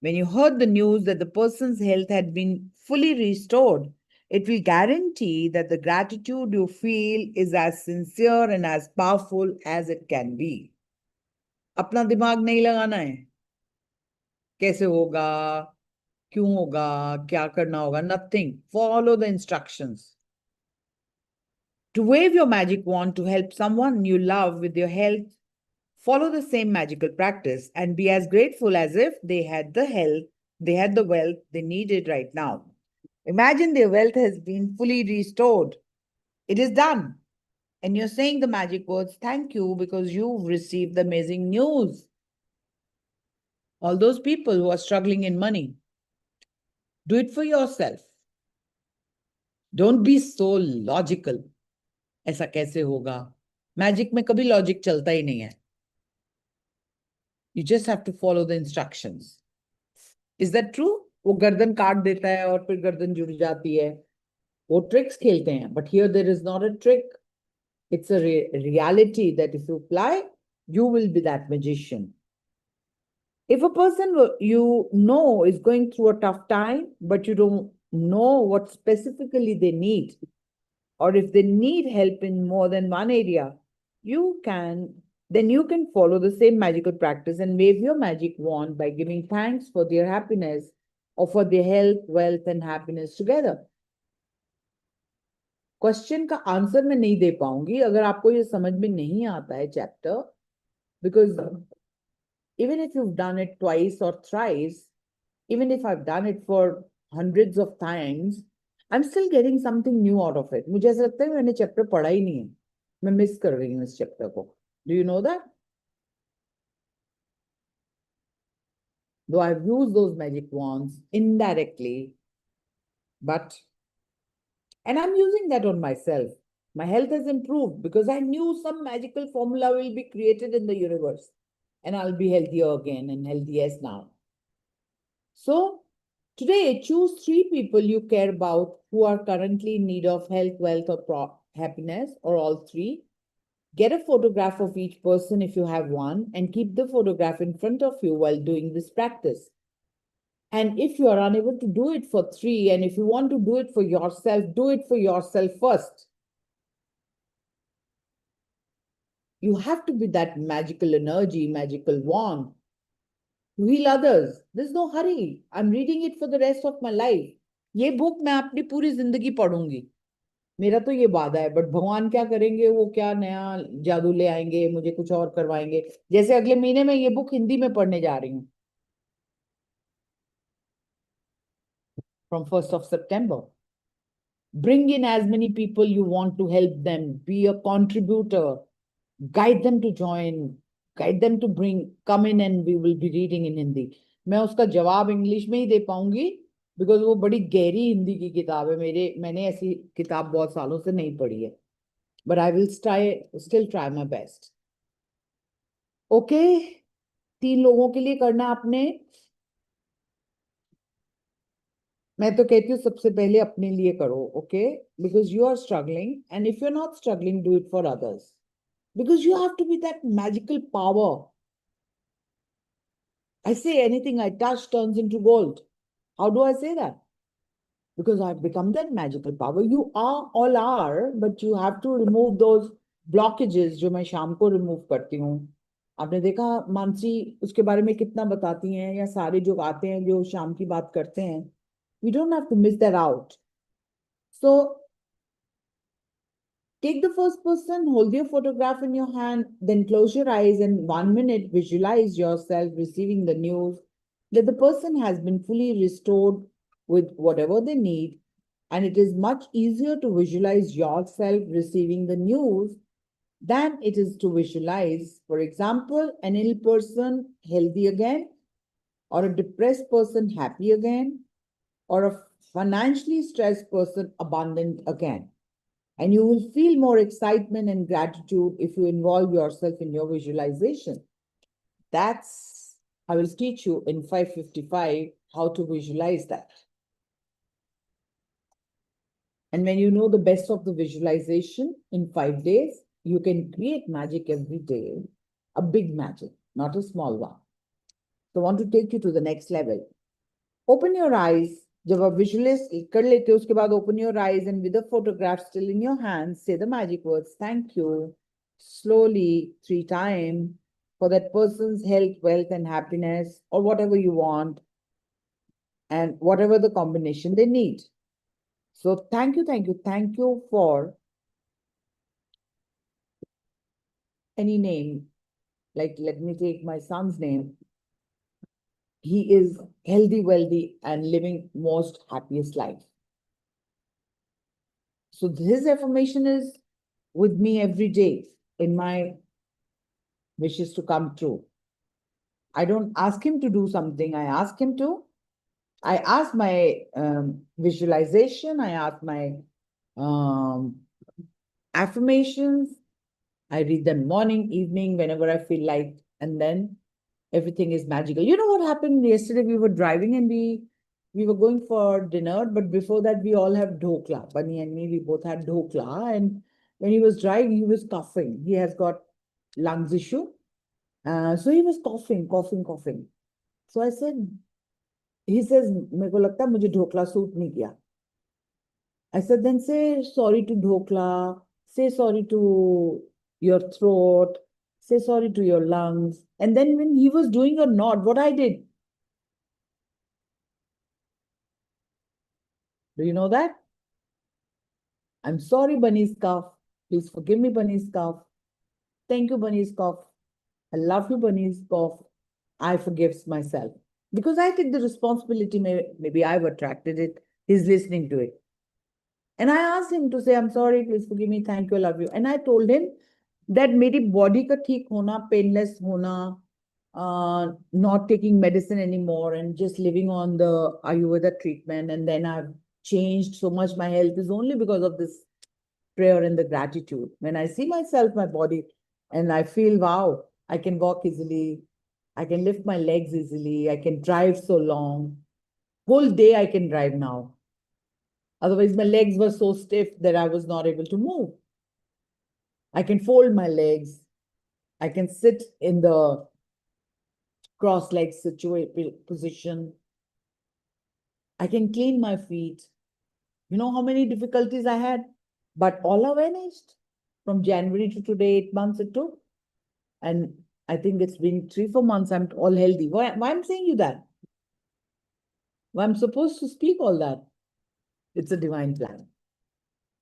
when you heard the news that the person's health had been fully restored, it will guarantee that the gratitude you feel is as sincere and as powerful as it can be. अपना दिमाग नहीं लगाना है, कैसे होगा, क्यों होगा, क्या करना होगा, nothing. Follow the instructions. To wave your magic wand to help someone you love with your health, follow the same magical practice and be as grateful as if they had the health They had the wealth they needed right now. Imagine their wealth has been fully restored. It is done. And you're saying the magic words, thank you, because you've received the amazing news. All those people who are struggling in money, do it for yourself. Don't be so logical. ऐसा कैसे होगा? Magic में कभी logic चलता ही नहीं है. You just have to follow the instructions. Is that true? वो गर्दन काट देता है और फिर गर्दन जुड़ जाती है. वो tricks खेलते हैं. But here there is not a trick. It's a reality that if you apply, you will be that magician. If a person you know is going through a tough time, but you don't know what specifically they need, or if they need help in more than one area, then you can follow the same magical practice and wave your magic wand by giving thanks for their happiness or for their health, wealth, and happiness together. Question का answer मैं नहीं दे पाऊंगी अगर आपको ये समझ में नहीं आता है chapter, because even if you've done it twice or thrice, even if I've done it for hundreds of times, I'm still getting something new out of it. मुझे ऐसा लगता है मैंने चैप्टर पढ़ा ही नहीं है, मैं मिस कर रही हूँ इस चैप्टर को. Do you know that? Though I've used those magic wands indirectly, and I'm using that on myself. My health has improved because I knew some magical formula will be created in the universe and I'll be healthier again and healthiest now. So today, choose 3 people you care about who are currently in need of health, wealth, or happiness, or all 3. Get a photograph of each person if you have one and keep the photograph in front of you while doing this practice. And if you are unable to do it for 3, and if you want to do it for yourself, do it for yourself first. You have to be that magical energy, magical wand to heal others. There's no hurry. I'm reading it for the rest of my life. ये book मैं अपनी पूरी जिंदगी पढ़ूंगी. मेरा तो ये वादा है, बट भगवान क्या करेंगे, वो क्या नया जादू ले आएंगे, मुझे कुछ और करवाएंगे. जैसे अगले महीने में ये बुक हिंदी में पढ़ने जा रही हूँ. From 1st of September. Bring in as many people you want to help them. Be a contributor. Guide them to join. Guide them to come in and we will be reading in Hindi. मैं उसका जवाब English में ही दे पाऊंगी because वो बड़ी गहरी हिंदी की किताब है. मैंने ऐसी किताब बहुत सालों से नहीं पढ़ी है. But I will still try my best. Okay? 3 लोगों के लिए करना आपने. मैं तो कहती हूँ सबसे पहले अपने लिए करो. Okay? Because you are struggling and if you are not struggling, do it for others. Because you have to be that magical power. I say anything I touch turns into gold. How do I say that? Because I've become that magical power. You all are, but you have to remove those blockages जो मैं शाम को remove करती हूँ. आपने देखा मानसी उसके बारे में कितना बताती हैं, या सारे जो आते हैं जो शाम की बात करते हैं. We don't have to miss that out. So take the first person, hold your photograph in your hand, then close your eyes and 1 minute visualize yourself receiving the news that the person has been fully restored with whatever they need. And it is much easier to visualize yourself receiving the news than it is to visualize, for example, an ill person healthy again, or a depressed person happy again, or a financially stressed person abundant again. And you will feel more excitement and gratitude if you involve yourself in your visualization. I will teach you in 555 how to visualize that. And when you know the best of the visualization in 5 days, you can create magic every day, a big magic, not a small one. So I want to take you to the next level. Open your eyes. जब आप visualise कर लेते हो उसके बाद open your eyes and with the photograph still in your hands, say the magic words, thank you, slowly 3 times for that person's health, wealth, and happiness, or whatever you want, and whatever the combination they need. So thank you, thank you, thank you for any name. Like, let me take my son's name. he is healthy, wealthy, and living most happiest life. So his affirmation is with me every day in my wishes to come true. I don't ask him to do something, I ask him to. I ask my visualization, I ask my um, affirmations. I read them morning, evening, whenever I feel like, and then everything is magical. You know what happened yesterday? We were driving and we were going for dinner, but before that we all have dhokla. Bunny and me, we both had dhokla, and when he was driving, he was coughing. He has got lungs issue, so he was coughing. So I said, he says, मेरे को लगता है मुझे dhokla suit नहीं किया. I said, then say sorry to dhokla, say sorry to your throat, say sorry to your lungs. And then when he was doing a nod, what I did, do you know that? I'm sorry, Bunny's cough. Please forgive me, Bunny's cough. Thank you, Bunny's cough. I love you, Bunny's cough. I forgive myself. Because I take the responsibility, maybe I've attracted it. He's listening to it. And I asked him to say, I'm sorry, please forgive me, thank you, I love you. And I told him that मेरी body का ठीक होना, painless होना, not taking medicine anymore and just living on the Ayurveda treatment. And then I've changed so much. My health is only because of this prayer and the gratitude. When I see myself, my body, and I feel, wow, I can walk easily. I can lift my legs easily. I can drive so long. Whole day I can drive now. Otherwise, my legs were so stiff that I was not able to move. I can fold my legs. I can sit in the cross-legged position. I can clean my feet. You know how many difficulties I had? But all are vanished. From January to today, 8 months it took. And I think it's been 3-4 months, I'm all healthy. Why I'm saying you that? Why I'm supposed to speak all that? It's a divine plan.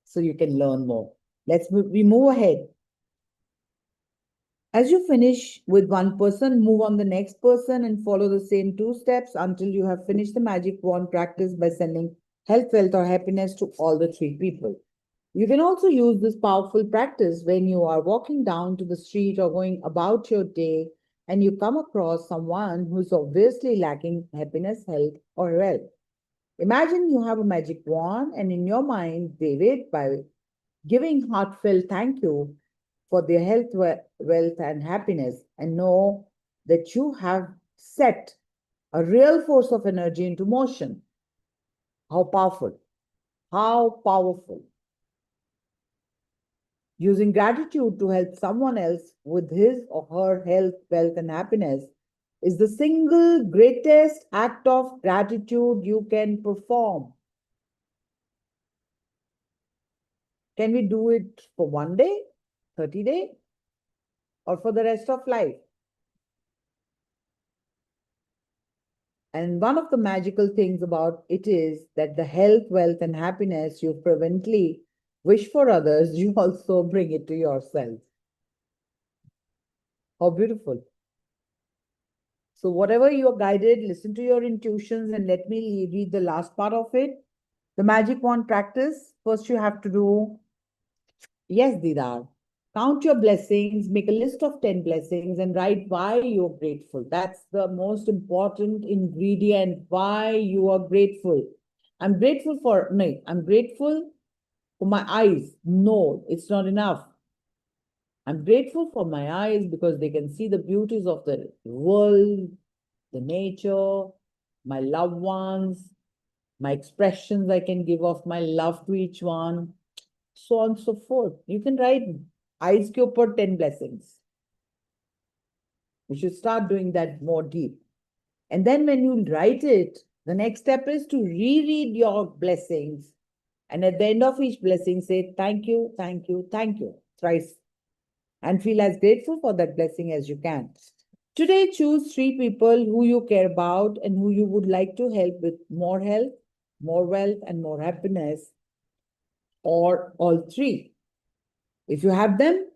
So you can learn more. We move ahead. As you finish with one person, move on the next person and follow the same 2 steps until you have finished the magic wand practice by sending health, wealth, or happiness to all the 3 people. You can also use this powerful practice when you are walking down to the street or going about your day and you come across someone who's obviously lacking happiness, health, or wealth. Imagine you have a magic wand and in your mind, wave it by giving heartfelt thank you for their health, wealth, and happiness, and know that you have set a real force of energy into motion. How powerful! How powerful! Using gratitude to help someone else with his or her health, wealth, and happiness is the single greatest act of gratitude you can perform. Can we do it for one day, 30 days, or for the rest of life? And one of the magical things about it is that the health, wealth, and happiness you fervently wish for others, you also bring it to yourself. How beautiful. So whatever you are guided, listen to your intuitions and let me read the last part of it. The magic wand practice. First you have to do, yes, Didar. Count your blessings, make a list of 10 blessings and write why you're grateful. That's the most important ingredient, why you are grateful. I'm grateful for, no, I'm grateful for my eyes. No, it's not enough. I'm grateful for my eyes because they can see the beauties of the world, the nature, my loved ones, my expressions I can give of my love to each one, so on and so forth. You can write eyes ke upar 10 blessings. You should start doing that more deep. And then when you write it, the next step is to reread your blessings. And at the end of each blessing, say thank you, thank you, thank you, thrice. And feel as grateful for that blessing as you can. Today, choose 3 people who you care about and who you would like to help with more health, more wealth, and more happiness, or all 3. If you have them,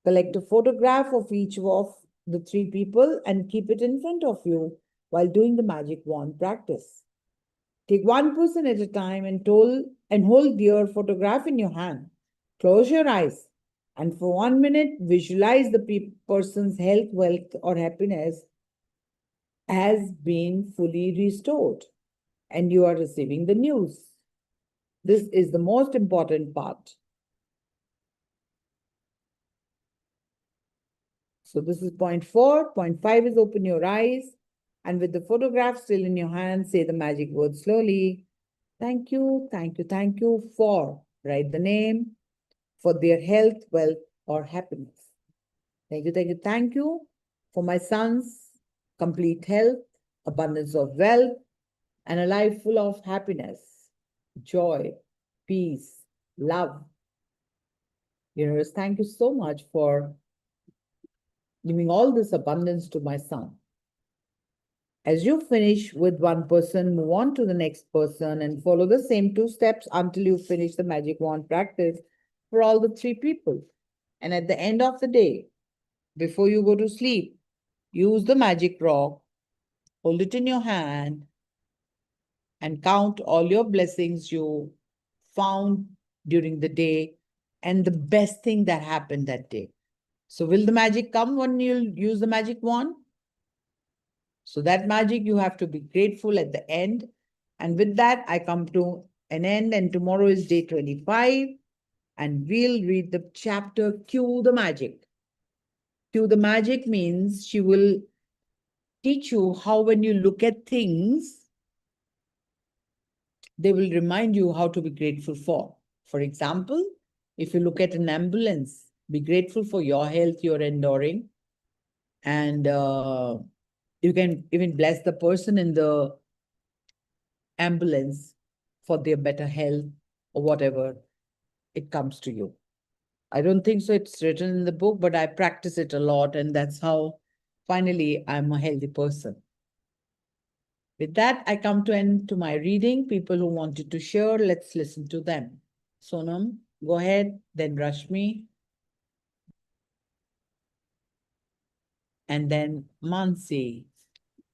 collect a photograph of each of the 3 people and keep it in front of you while doing the magic wand practice. Take one person at a time and hold your photograph in your hand. Close your eyes and for 1 minute visualize the person's health, wealth, or happiness has been fully restored and you are receiving the news. This is the most important part. So this is point 4. Point 5 is open your eyes and with the photograph still in your hand, say the magic word slowly. Thank you, thank you, thank you for, write the name, for their health, wealth, or happiness. Thank you, thank you, thank you for my son's complete health, abundance of wealth, and a life full of happiness, joy, peace, love. Universe, thank you so much for giving all this abundance to my son. As you finish with one person, move on to the next person and follow the same 2 steps until you finish the magic wand practice for all the 3 people. And at the end of the day, before you go to sleep, use the magic rock, hold it in your hand, and count all your blessings you found during the day and the best thing that happened that day. So will the magic come when you use the magic wand? So that magic, you have to be grateful at the end. And with that, I come to an end. And tomorrow is day 25. And we'll read the chapter, Cue the Magic. Cue the Magic means she will teach you how when you look at things, they will remind you how to be grateful for. For example, if you look at an ambulance, be grateful for your health you're enduring. And you can even bless the person in the ambulance for their better health or whatever it comes to you. I don't think so it's written in the book, but I practice it a lot, and that's how finally I'm a healthy person. With that, I come to end to my reading. People who wanted to share, let's listen to them. Sonam, go ahead, then Rashmi, and then Mansi.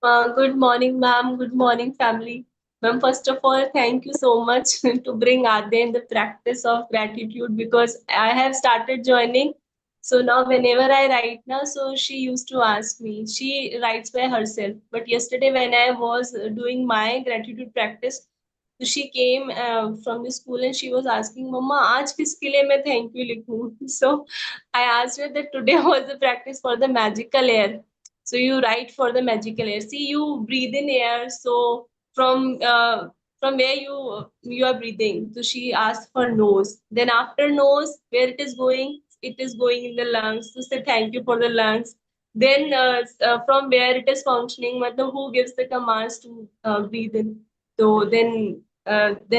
Good morning, ma'am. Good morning, family. Ma'am, first of all, thank you so much to bring Ade in the practice of gratitude because I have started joining. So now, whenever I write now, so she used to ask me. She writes by herself. But yesterday, when I was doing my gratitude practice, so she came from the school and she was asking, "Mama, आज किसके लिए मैं thank you लिखूं?" So I asked her that today was the practice for the magical air. So you write for the magical air. See, you breathe in air. So from where you are breathing. So she asked for nose. Then after nose, where it is going in the lungs. So say thank you for the lungs. Then from where it is functioning, matlab who gives the commands to breathe in. So then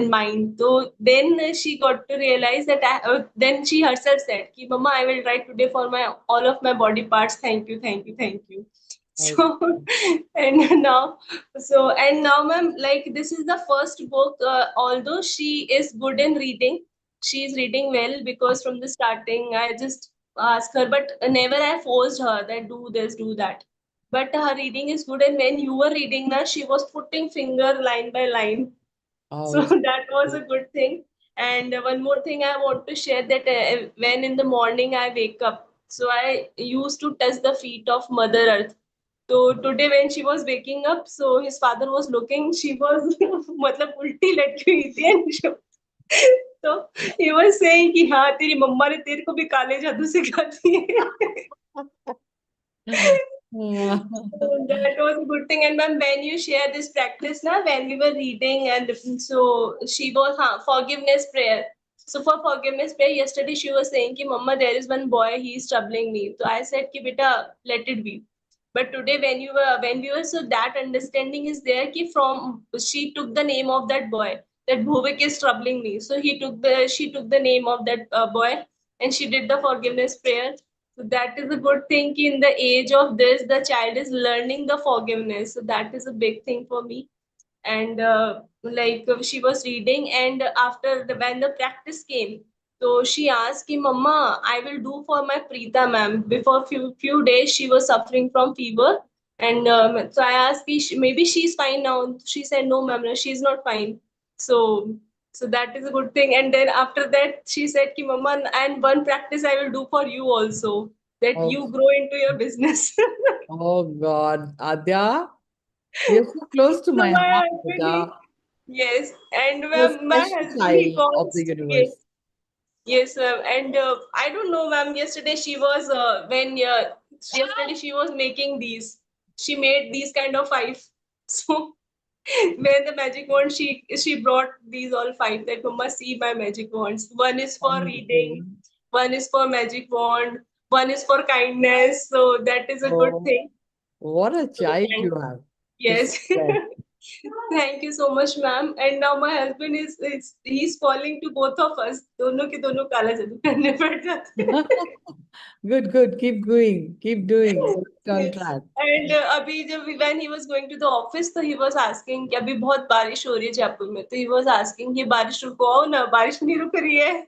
mind. So then she got to realize that then she herself said, "Ki Mama, I will write today for my all of my body parts. Thank you, thank you, thank you." So and now, ma'am, like this is the first book. Although she is good in reading, she is reading well because from the starting I just ask her, but never I forced her that do this, do that. But her reading is good, and when you were reading, na, she was putting finger line by line. So that was a good thing. And one more thing I want to share that when in the morning I wake up, so I used to touch the feet of Mother Earth. So today when she was waking up, so his father was looking, she was मतलब उल्टी लटकी हुई थी and so he was saying कि हाँ तेरी मम्मा ने तेरे को भी काले जादू सिखा दिए. So that was a good thing. And ma'am, when you share this practice, na, when we were reading, and so she was forgiveness prayer. So for forgiveness prayer, yesterday she was saying, "Ki Mama, there is one boy, he is troubling me." So I said, "Ki beta, let it be." But today, when we were, so that understanding is there. Ki from she took the name of that boy, that Bhuvik is troubling me. So she took the name of that boy, and she did the forgiveness prayer. So that is a good thing. In the age of this, the child is learning the forgiveness. So that is a big thing for me. And she was reading, and when the practice came, so she asked me, "Mama, I will do for my Preeta ma'am." Before few days, she was suffering from fever. And so I asked, maybe she's fine now. She said, no, ma'am, no, she's not fine. So, so that is a good thing. And then after that, she said, Ki, Mama, and one practice I will do for you also, that Oh, you grow into your business. oh God, Adya, you're so close to So my my heart, husband, beta. yes, and You're a my special husband, he child of the calls, yes, universe. yes, ma'am. And I don't know, ma'am. Yesterday she was yesterday she was making these. She made these kind of five. So when the magic wand, she brought these all five. That Mama, see my magic wands. One is for Wonderful. reading. One is for magic wand. One is for kindness. So that is a good Oh, thing. what a So child thank you have. You're so yes. blessed. Thank you so much, ma'am. And now my husband is he's falling to both of us. दोनों के दोनों काला जादू करने पड़ जाते हैं. Good, good. Keep going. Keep doing. It's on Yes. track. And अभी जब when he was going to the office, तो he was asking कि अभी बहुत बारिश हो रही है जयपुर में. तो he was asking कि बारिश रुको ना, बारिश नहीं रुक रही है.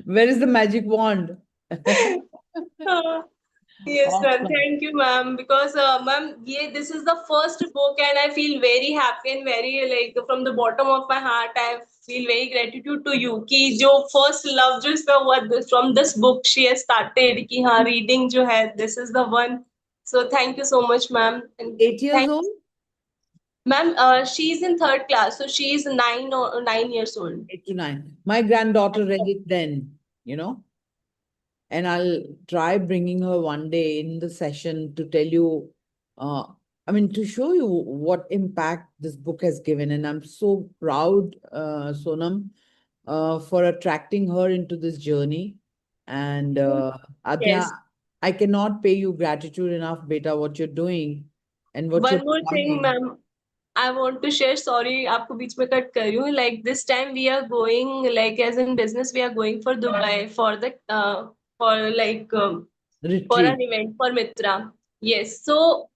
Where is the magic wand? हाँ. Yes, ma'am. Awesome. Thank you, ma'am. Because, ma'am, yeah, this is the first book, and I feel very happy and very like from the bottom of my heart, I feel very gratitude to you. कि जो first love जो इसका हुआ from this book she has started कि हाँ reading जो है this is the one. So thank you so much, ma'am. And 8 years thank old? ma'am. She's in third class, so she is 9 years old. 8 to 9. My granddaughter read it then, and I'll try bringing her one day in the session to tell you, uh, to show you what impact this book has given. And I'm so proud, Sonam, for attracting her into this journey. And Adya, Yes. I cannot pay you gratitude enough, beta, what you're doing and what you're One more thing, becoming. ma'am. I want to share, sorry, आपको बीच में cut कर रही हूँ. Like this time we are going, like as in business, we are going for Dubai for the for like for Retreat. an event for Mitra. Yes. So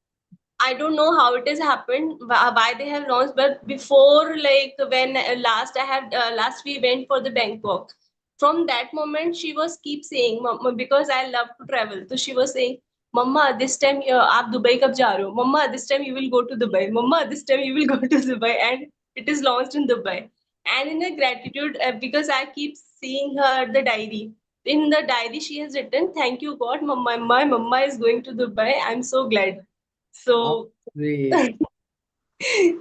I don't know how it has happened, why they have launched, but before, like when last we went for the Bangkok. From that moment, she was keep saying, "Mama," because I love to travel. So she was saying, "Mama, this time आप Dubai कब जा रहे हो? Mama, this time you will go to Dubai. Mama, this time you will go to Dubai," and it is launched in Dubai. And in a gratitude, because I keep seeing her the diary. In the diary, she has written, "Thank you, God, Mama. My mama is going to Dubai. I'm so glad." Oh, So great. yes,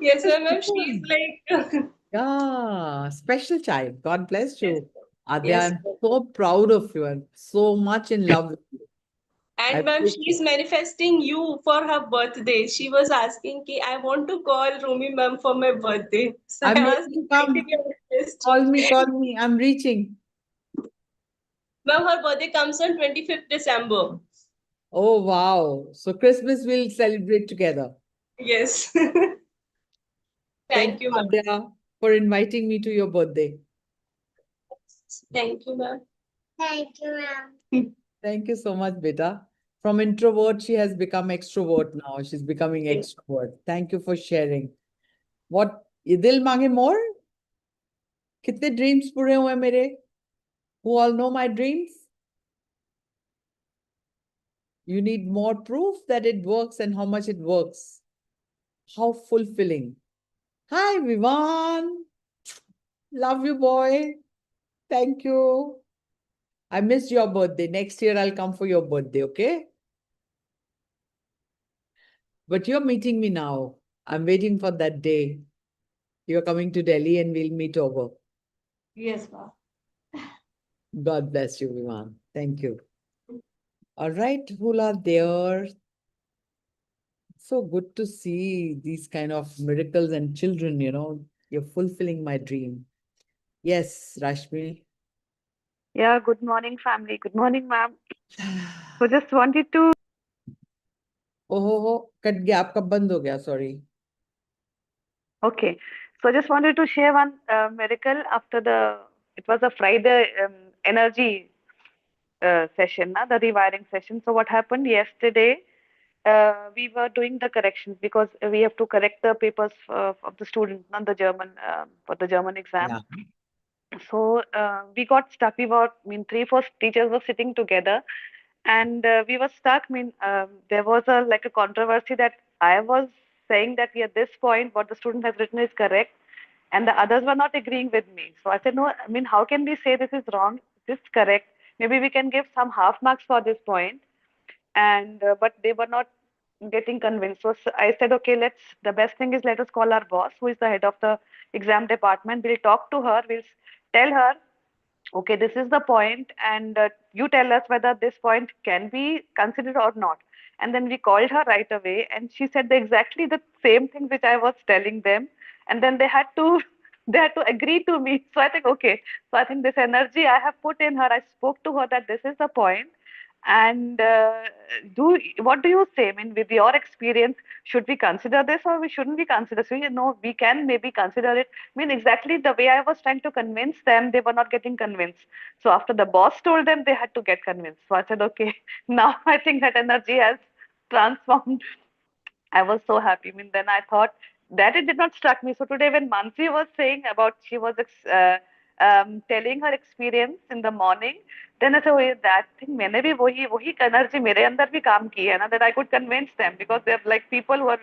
Yes, ma'am, she's ma'am. like Yeah, special child. God bless yes, you. Adya, yes. I'm so proud of you and so much in love with you. I And ma'am, wish she's manifesting you for her birthday. She was asking ki I want to call Romi ma'am for my birthday. So I'm I ready asked to writing come. your request. Call me, call me. I'm reaching. Ma'am, her birthday comes on 25th December. Oh, wow. So Christmas we'll celebrate together. Yes. Thank Thank you, you, ma'am. Adya, for inviting me to your birthday. Thank you, ma'am. Thank you, ma'am. Thank you so much, beta. From introvert, she has become extrovert now. She's becoming extrovert. Thank you for sharing. What? ये दिल मांगे more? कितने dreams पूरे हुए मेरे? Who all know my dreams? You need more proof that it works and how much it works. How fulfilling. Hi, Vivan. Love you, boy. Thank you. I missed your birthday. Next year, I'll come for your birthday, okay? But you're meeting me now. I'm waiting for that day. You're coming to Delhi and we'll meet over. Yes, ma'am. God bless you, Vivan. Thank you. All right, who are there? So good to see these kind of miracles and children, you're fulfilling my dream. Yes, Rashmi. Yeah, good morning, family. Good morning, ma'am. So just wanted to, ओहो cut गया आपका बंद हो गया sorry okay. So just wanted to share one miracle after it was a Friday energy session, the rewiring session. So what happened yesterday, we were doing the corrections because we have to correct the papers of the student, not the German, for the German exam. Yeah. So we got stuck. We were, I mean, 3, 4 teachers were sitting together. and we were stuck. I mean, there was a controversy that I was saying that at this point what the student has written is correct, and the others were not agreeing with me. So I said, no, I mean, how can we say this is wrong, this is correct? Maybe we can give some half marks for this point. And but they were not getting convinced. So I said, okay, the best thing is let us call our boss, who is the head of the exam department. We'll talk to her. We'll tell her, okay, this is the point, and you tell us whether this point can be considered or not. And then we called her right away, and she said exactly the same thing which I was telling them. And then they had to they had to agree to me. So I think, okay, so I think this energy I have put in her, I spoke to her that this is the point. And do what do you say? I mean, with your experience, should we consider this or we shouldn't we consider? So you know, we can maybe consider it. I mean, exactly the way I was trying to convince them, they were not getting convinced. So after the boss told them, they had to get convinced. So I said, okay, now I think that energy has transformed. I was so happy. I mean, then I thought that it did not struck me. So today, when Mansi was saying about she was telling her experience in the morning, then I said, oh, yeah, that thing, मैंने भी वही energy मेरे अंदर भी काम की है ना, that I could convince them because they're like people who are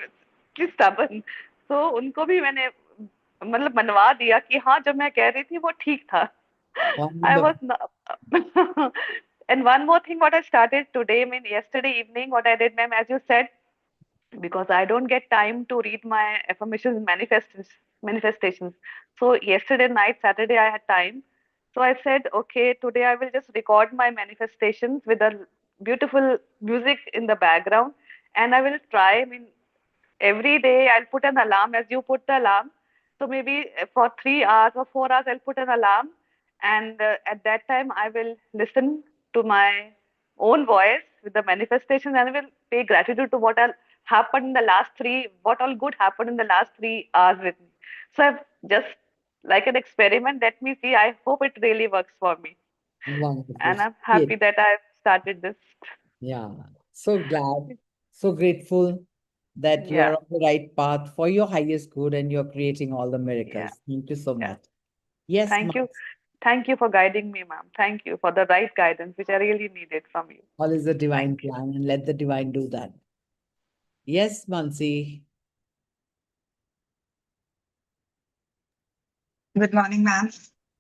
really stubborn. So उनको भी मैंने मतलब मनवा दिया कि हाँ जो मैं कह रही थी वो ठीक था. I was Wonderful. not. And one more thing, what I started today, I mean, yesterday evening, what I did, ma'am, as you said, because I don't get time to read my affirmations manifestations. So yesterday night, Saturday, I had time. So I said, okay, today I will just record my manifestations with a beautiful music in the background, and I will try. I mean, every day I'll put an alarm as you put the alarm. So maybe for 3 hours or 4 hours, I'll put an alarm. And at that time, I will listen to my own voice with the manifestation, and I will pay gratitude to what all good happened in the last 3 hours with me. So I've just like an experiment. Let me see. I hope it really works for me. Wonderful. And I'm Yes. happy that I've started this. Yeah. So glad, so grateful that you are Yeah, on the right path for your highest good and you're creating all the yeah, miracles. Thank you so yeah. much. Yes, Thank you. Thank you for guiding me, ma'am. Thank you for the right guidance, which I really needed from you. all is the divine Thank you. plan and let the divine do that. Yes, Mansi. Good morning, ma'am.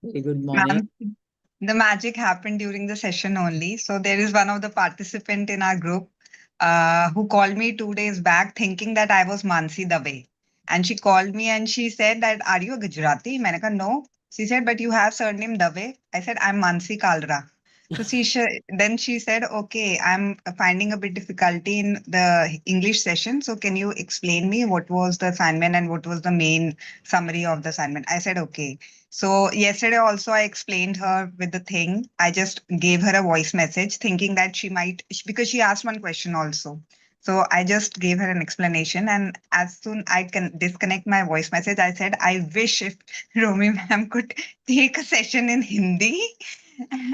Very good morning. Ma'am, the magic happened during the session only. So there is one of the participant in our group who called me 2 days back thinking that I was Mansi Dave. And she called me and she said that, are you a Gujarati? Maine kaha, no. She said, but you have surname Dave. I said, I'm Mansi Kalra. So then she said, okay, I'm finding a bit difficulty in the English session. So can you explain me what was the assignment and what was the main summary of the assignment? I said, okay. So yesterday also I explained her with the thing. I just gave her a voice message thinking that she might, because she asked one question also. So I just gave her an explanation, and as soon I can disconnect my voice message, I said, I wish if Romi ma'am could take a session in Hindi.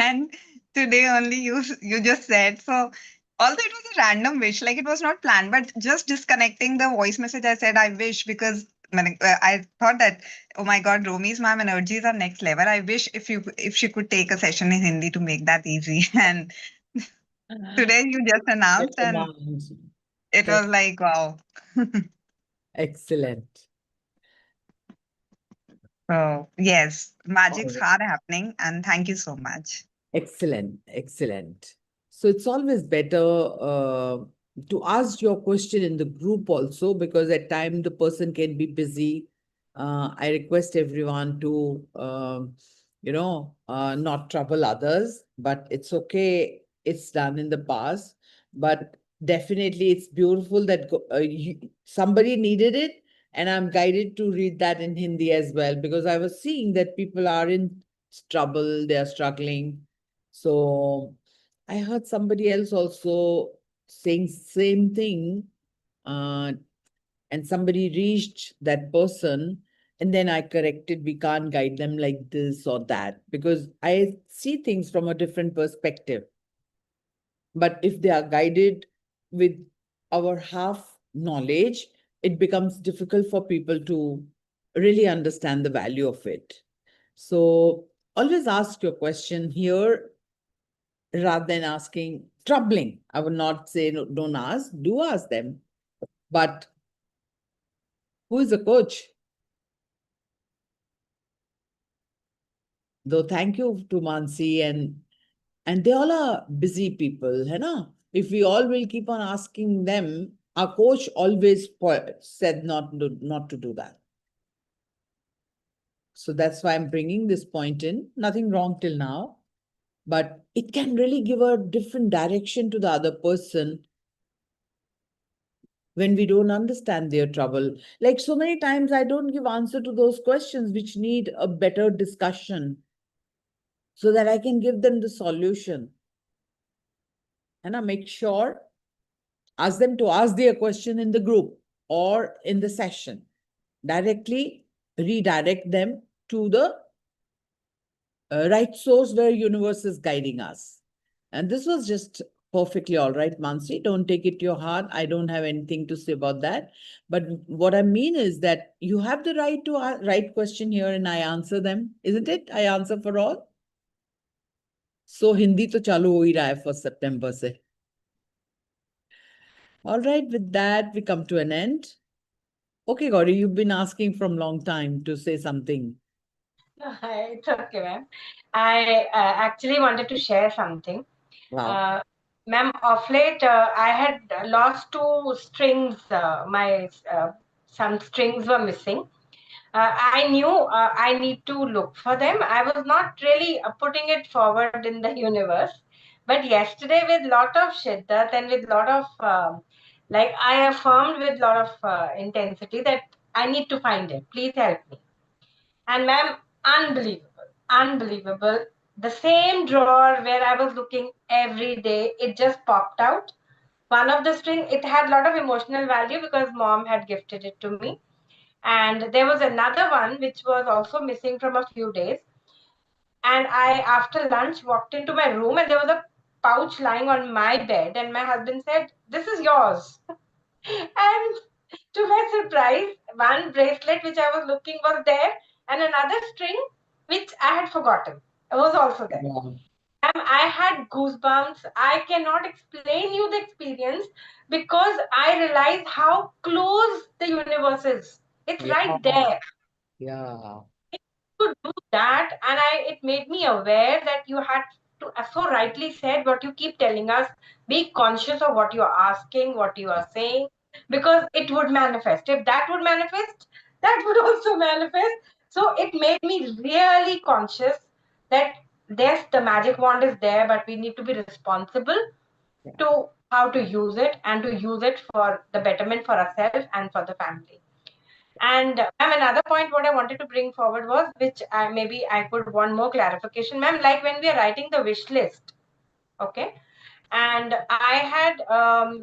And today only you just said so. Although it was a random wish, like it was not planned, but just disconnecting the voice message, I said I wish because I thought that, oh my God, Romi's ma'am energies are next level. I wish if she could take a session in Hindi to make that easy. And today you just Yes, announced, and ma'am. it Thank- was like, wow. Excellent. So yes, All magics right. are happening, and thank you so much. Excellent, excellent. So it's always better to ask your question in the group also, because at time the person can be busy. I request everyone to, not trouble others, but it's okay. It's done in the past, but definitely it's beautiful that somebody needed it, and I'm guided to read that in Hindi as well, because I was seeing that people are in trouble, they are struggling. So I heard somebody else also saying same thing, uh, and somebody reached that person, and then I corrected, we can't guide them like this or that, because I see things from a different perspective. But if they are guided with our half knowledge, it becomes difficult for people to really understand the value of it. So always ask your question here. rather than asking, troubling. I will not say no, don't ask, do ask them. But who is the coach? Though thank you to Mansi and they all are busy people, है ना? If we all will keep on asking them, our coach always said not to do that. So that's why I'm bringing this point in. Nothing wrong till now, but it can really give a different direction to the other person when we don't understand their trouble. Like so many times, I don't give answer to those questions which need a better discussion so that I can give them the solution. And I make sure, ask them to ask their question in the group or in the session. Directly redirect them to the right source where universe is guiding us. And this was just perfectly all right, Mansi. Don't take it to your heart. I don't have anything to say about that. But what I mean is that you have the right to right question here and I answer them, isn't it? I answer for all. So Hindi to chalu ho hi raha hai 1st September se. All right, with that, we come to an end. Okay, Gauri, you've been asking from long time to say something. It's okay, ma'am. I actually wanted to share something. Wow. Ma'am, of late, I had lost two strings. Some strings were missing. I knew I need to look for them. I was not really putting it forward in the universe. But yesterday, with lot of shiddat and with lot of, I affirmed with lot of intensity that I need to find it. Please help me. And ma'am, unbelievable, unbelievable. The same drawer where I was looking every day, it just popped out. One of the string, it had a lot of emotional value because mom had gifted it to me. And there was another one which was also missing from a few days. And I, after lunch, walked into my room and there was a pouch lying on my bed. And my husband said, "This is yours." And to my surprise, one bracelet which I was looking was there, and another string which I had forgotten was also there. Wow. I had goosebumps. I cannot explain you the experience because I realized how close the universe is. It's right there. Yeah. To do that, and it made me aware that you had to, so rightly said what you keep telling us, be conscious of what you are asking, what you are saying, because it would manifest. If that would manifest, that would also manifest. So it made me really conscious that yes, the magic wand is there, but we need to be responsible to how to use it and to use it for the betterment for ourselves and for the family. And ma'am, another point what I wanted to bring forward was, which maybe I could want more clarification, ma'am, like when we are writing the wish list, okay? And I had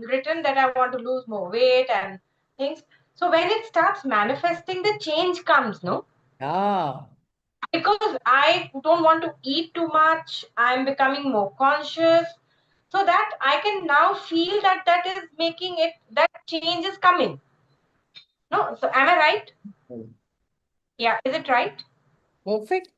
written that I want to lose more weight and things. So when it starts manifesting, the change comes, no? Yeah. Because I don't want to eat too much. I'm becoming more conscious. So that I can now feel that that is making it, that change is coming. No, so am I right? Yeah, is it right? Perfect.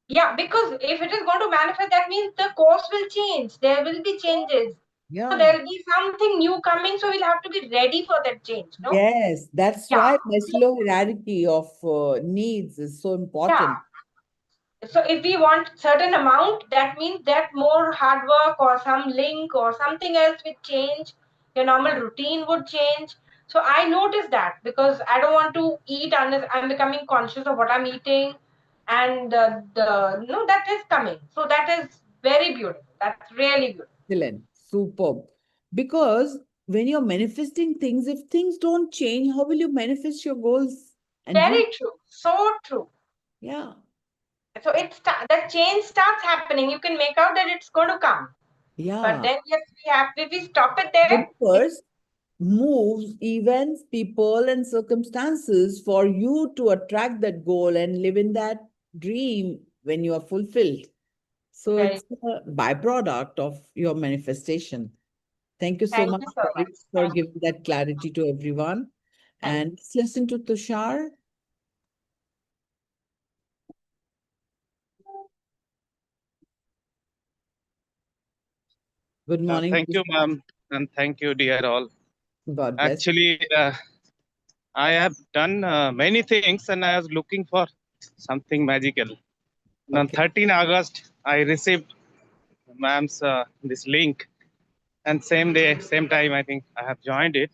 Yeah, because if it is going to manifest, that means the course will change. There will be changes. Yeah. So there will be something new coming. So we'll have to be ready for that change. No? Yes, that's Yeah. why Maslow hierarchy of needs is so Yeah. important. So if we want certain amount, that means that more hard work or some link or something else will change. Your normal routine would change. So I noticed that because I don't want to eat unless I'm becoming conscious of what I'm eating, and no, that is coming. So that is very beautiful. That's really beautiful. Excellent. Superb. Because when you're manifesting things, if things don't change, how will you manifest your goals and dreams? Very true. So true. Yeah. So that change starts happening. You can make out that it's going to come. But Yeah. then yes, if we stop it there, Universe moves events, people, and circumstances for you to attract that goal and live in that dream when you are fulfilled. So Very it's a byproduct of your manifestation. Thank you so thank much, you so Gauri, much. for Thank you. giving that clarity to everyone. Thank you. And let's listen to Tushar. Good morning. Thank you, ma'am, and thank you, dear all. God bless. Actually, I have done many things, and I was looking for something magical. And on Okay. 13 August, I received ma'am's this link, and same day, same time, I think I have joined it.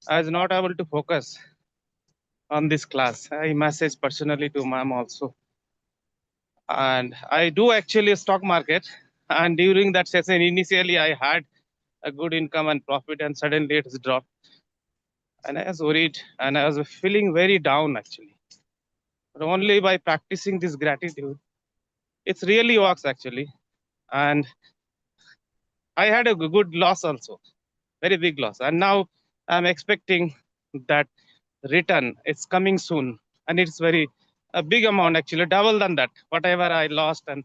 I was not able to focus on this class. I messaged personally to ma'am also, and I do actually stock market. And during that session, initially I had a good income and profit, and suddenly it has dropped. And I was worried, and I was feeling very down actually. But only by practicing this gratitude, it really works actually. And I had a good loss also, very big loss. And now I'm expecting that return. It's coming soon, and it's very a big amount actually, double than that. Whatever I lost, and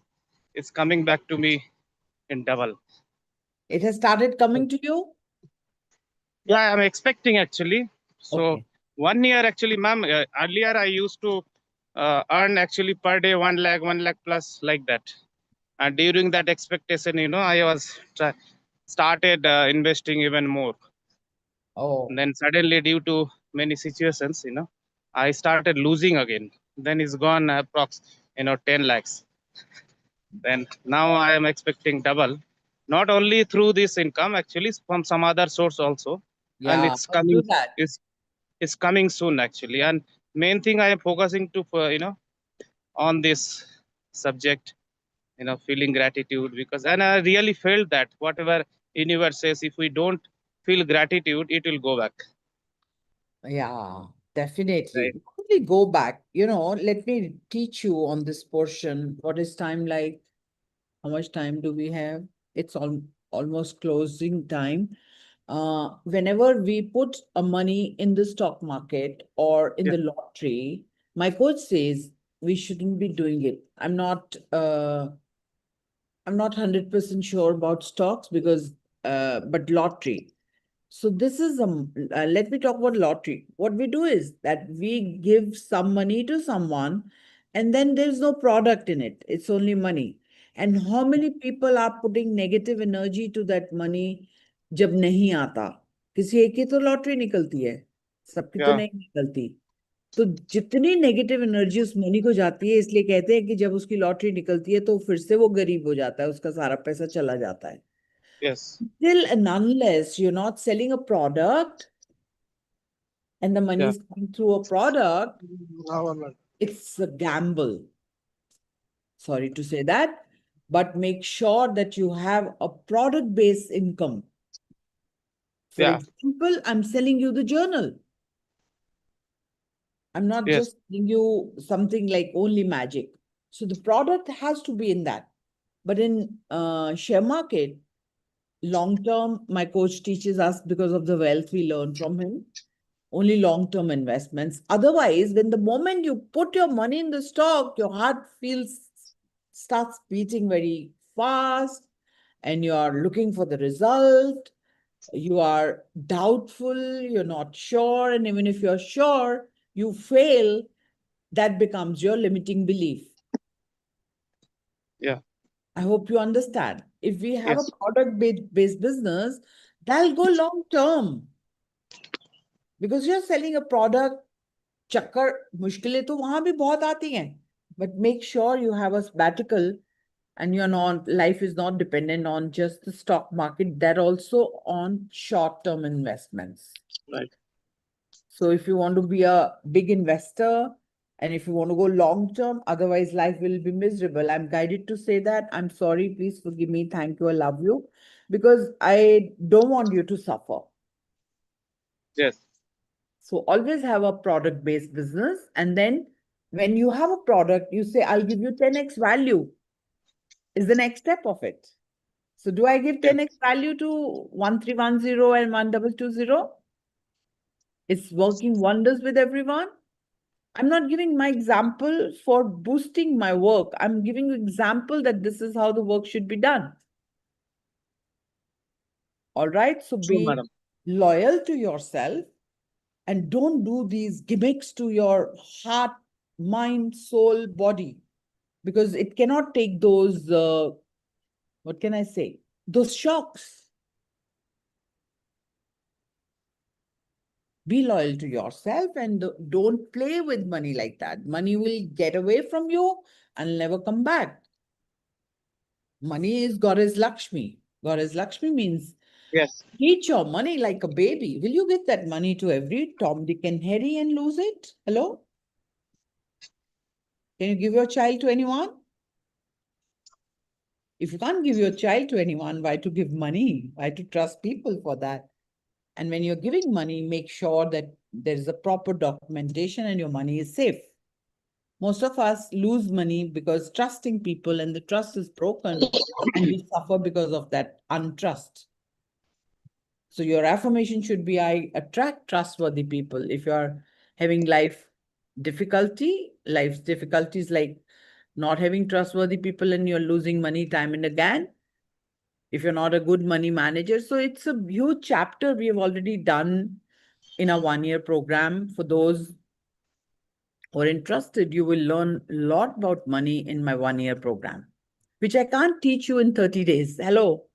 it's coming back to me in double. It has started coming to you? Yeah, I'm expecting actually. So Okay. 1 year actually, ma'am. Earlier I used to earn actually per day 1 lakh, 1 lakh plus like that. And during that expectation, I was started investing even more. Oh, And then suddenly, due to many situations, I started losing again. Then it's gone approx, 10 lakhs. Then now I am expecting double, not only through this income, actually from some other source also, and yeah. it's Let's do coming. that. It's coming soon actually. And main thing I am focusing to, on this subject, feeling gratitude, because and I really felt that whatever universe says, if we don't feel gratitude, it will go back. Yeah, definitely. Right. Before we go back, let me teach you on this portion. What is time like? How much time do we have? It's almost closing time. Whenever we put a money in the stock market or in Yeah. the lottery, my coach says we shouldn't be doing it. I'm not 100% sure about stocks but lottery. So this is let me talk about lottery. What we do is that we give some money to someone, and then there's no product in it. It's only money. And how many people are putting negative energy to that money जब नहीं आता? किसी एक की तो lottery निकलती है, सबकी तो Yeah. नहीं निकलती. तो जितनी नेगेटिव एनर्जी उस मनी को जाती है, इसलिए कहते हैं कि जब उसकी लॉटरी निकलती है तो फिर से वो गरीब हो जाता है, उसका सारा पैसा चला जाता है. Yes. Till and unless you're not selling a product and the money Yeah. is coming through a product, it's a gamble. Sorry to say that, but make sure that you have a product-based income. For Yeah. example, I'm selling you the journal. I'm not Yes. just giving you something like only magic. So the product has to be in that. But in share market, long term, my coach teaches us because of the wealth we learn from him. Only long term investments. Otherwise, when the moment you put your money in the stock, your heart starts beating very fast, and you are looking for the result. You are doubtful, you're not sure, and even if you're sure, you fail. That becomes your limiting belief. Yeah. I hope you understand. If we have Yes. a product-based business, that'll go long term. Because you're selling a product, चक्कर मुश्किलें तो वहां भी बहुत आती हैं. But make sure you have a sabbatical and life is not dependent on just the stock market, that also on short-term investments. Right. So if you want to be a big investor and if you want to go long term, otherwise life will be miserable. I'm guided to say that. I'm sorry, please forgive me. Thank you. I love you. Because I don't want you to suffer. Yes. So always have a product-based business. And then when you have a product, you say, I'll give you 10x value is the next step of it. So do I give 10x value to 1310 and 1220? It's working wonders with everyone. I'm not giving my example for boosting my work. I'm giving you example that this is how the work should be done. All right. So be loyal to yourself and don't do these gimmicks to your heart, mind, soul, body, because it cannot take those, what can I say? Those shocks. Be loyal to yourself and don't play with money like that. Money will get away from you and never come back. Money is Goddess Lakshmi. Goddess Lakshmi means Yes. treat your money like a baby. Will you get that money to every Tom, Dick, and Harry and lose it? Hello? Can you give your child to anyone? If you can't give your child to anyone, why to give money? Why to trust people for that? And when you're giving money, make sure that there is a proper documentation and your money is safe. Most of us lose money because trusting people and the trust is broken and we suffer because of that untrust. So your affirmation should be, I attract trustworthy people. If you're having life's difficulties like not having trustworthy people and you're losing money time and again, if you're not a good money manager. So it's a huge chapter we have already done in a 1-year program. For those who are interested, you will learn a lot about money in my 1-year program, which I can't teach you in 30 days. Hello.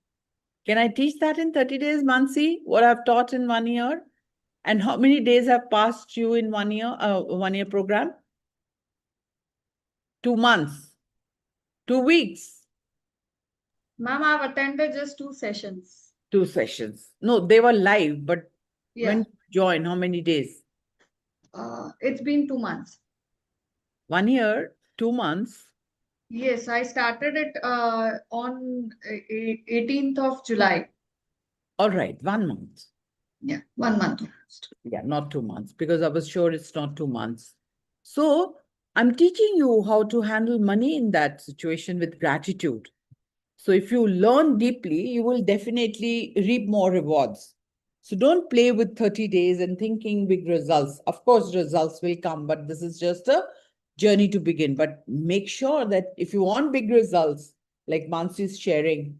Can I teach that in 30 days, Mansi? What I've taught in 1 year? And how many days have passed you in 1 year, 1-year program? 2 months, 2 weeks. Ma'am, I've attended just 2 sessions. 2 sessions. No, they were live, but Yeah. when you join, how many days? It's been 2 months. 1 year, 2 months. Yes, I started it on 18th of July. All right, 1 month. Yeah, 1 month. Yeah, not 2 months, because I was sure it's not 2 months. So I'm teaching you how to handle money in that situation with gratitude. So if you learn deeply, you will definitely reap more rewards. So don't play with 30 days and thinking big results. Of course, results will come, but this is just a journey to begin. But make sure that if you want big results, like Mansi is sharing,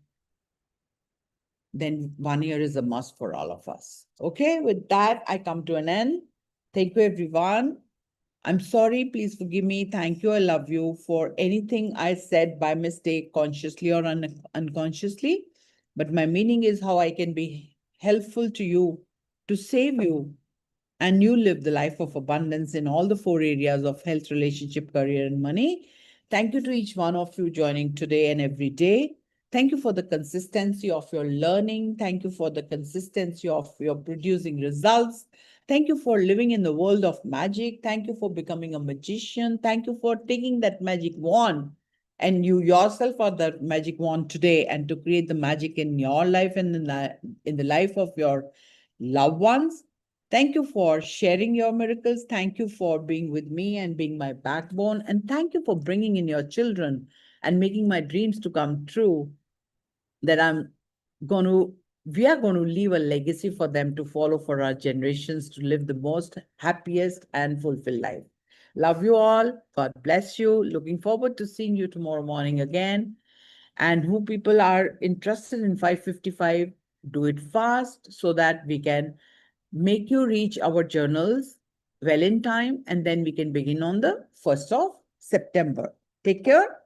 then 1 year is a must for all of us. Okay, with that, I come to an end. Thank you, everyone. I'm sorry, please forgive me. Thank you, I love you for anything I said by mistake, consciously or unconsciously. But my meaning is how I can be helpful to you to save you and you live the life of abundance in all the 4 areas of health, relationship, career, and money. Thank you to each one of you joining today and every day. Thank you for the consistency of your learning. Thank you for the consistency of your producing results. Thank you for living in the world of magic. Thank you for becoming a magician. Thank you for taking that magic wand and you yourself are the magic wand today and to create the magic in your life and in the life of your loved ones. Thank you for sharing your miracles. Thank you for being with me and being my backbone. And thank you for bringing in your children and making my dreams to come true. That we are going to leave a legacy for them to follow for our generations to live the most happiest and fulfilled life. Love you all. God bless you. Looking forward to seeing you tomorrow morning again. And who people are interested in 555, do it fast so that we can make you reach our journals well in time, and then we can begin on the 1st of September. Take care.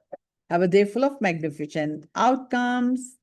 Have a day full of magnificent outcomes.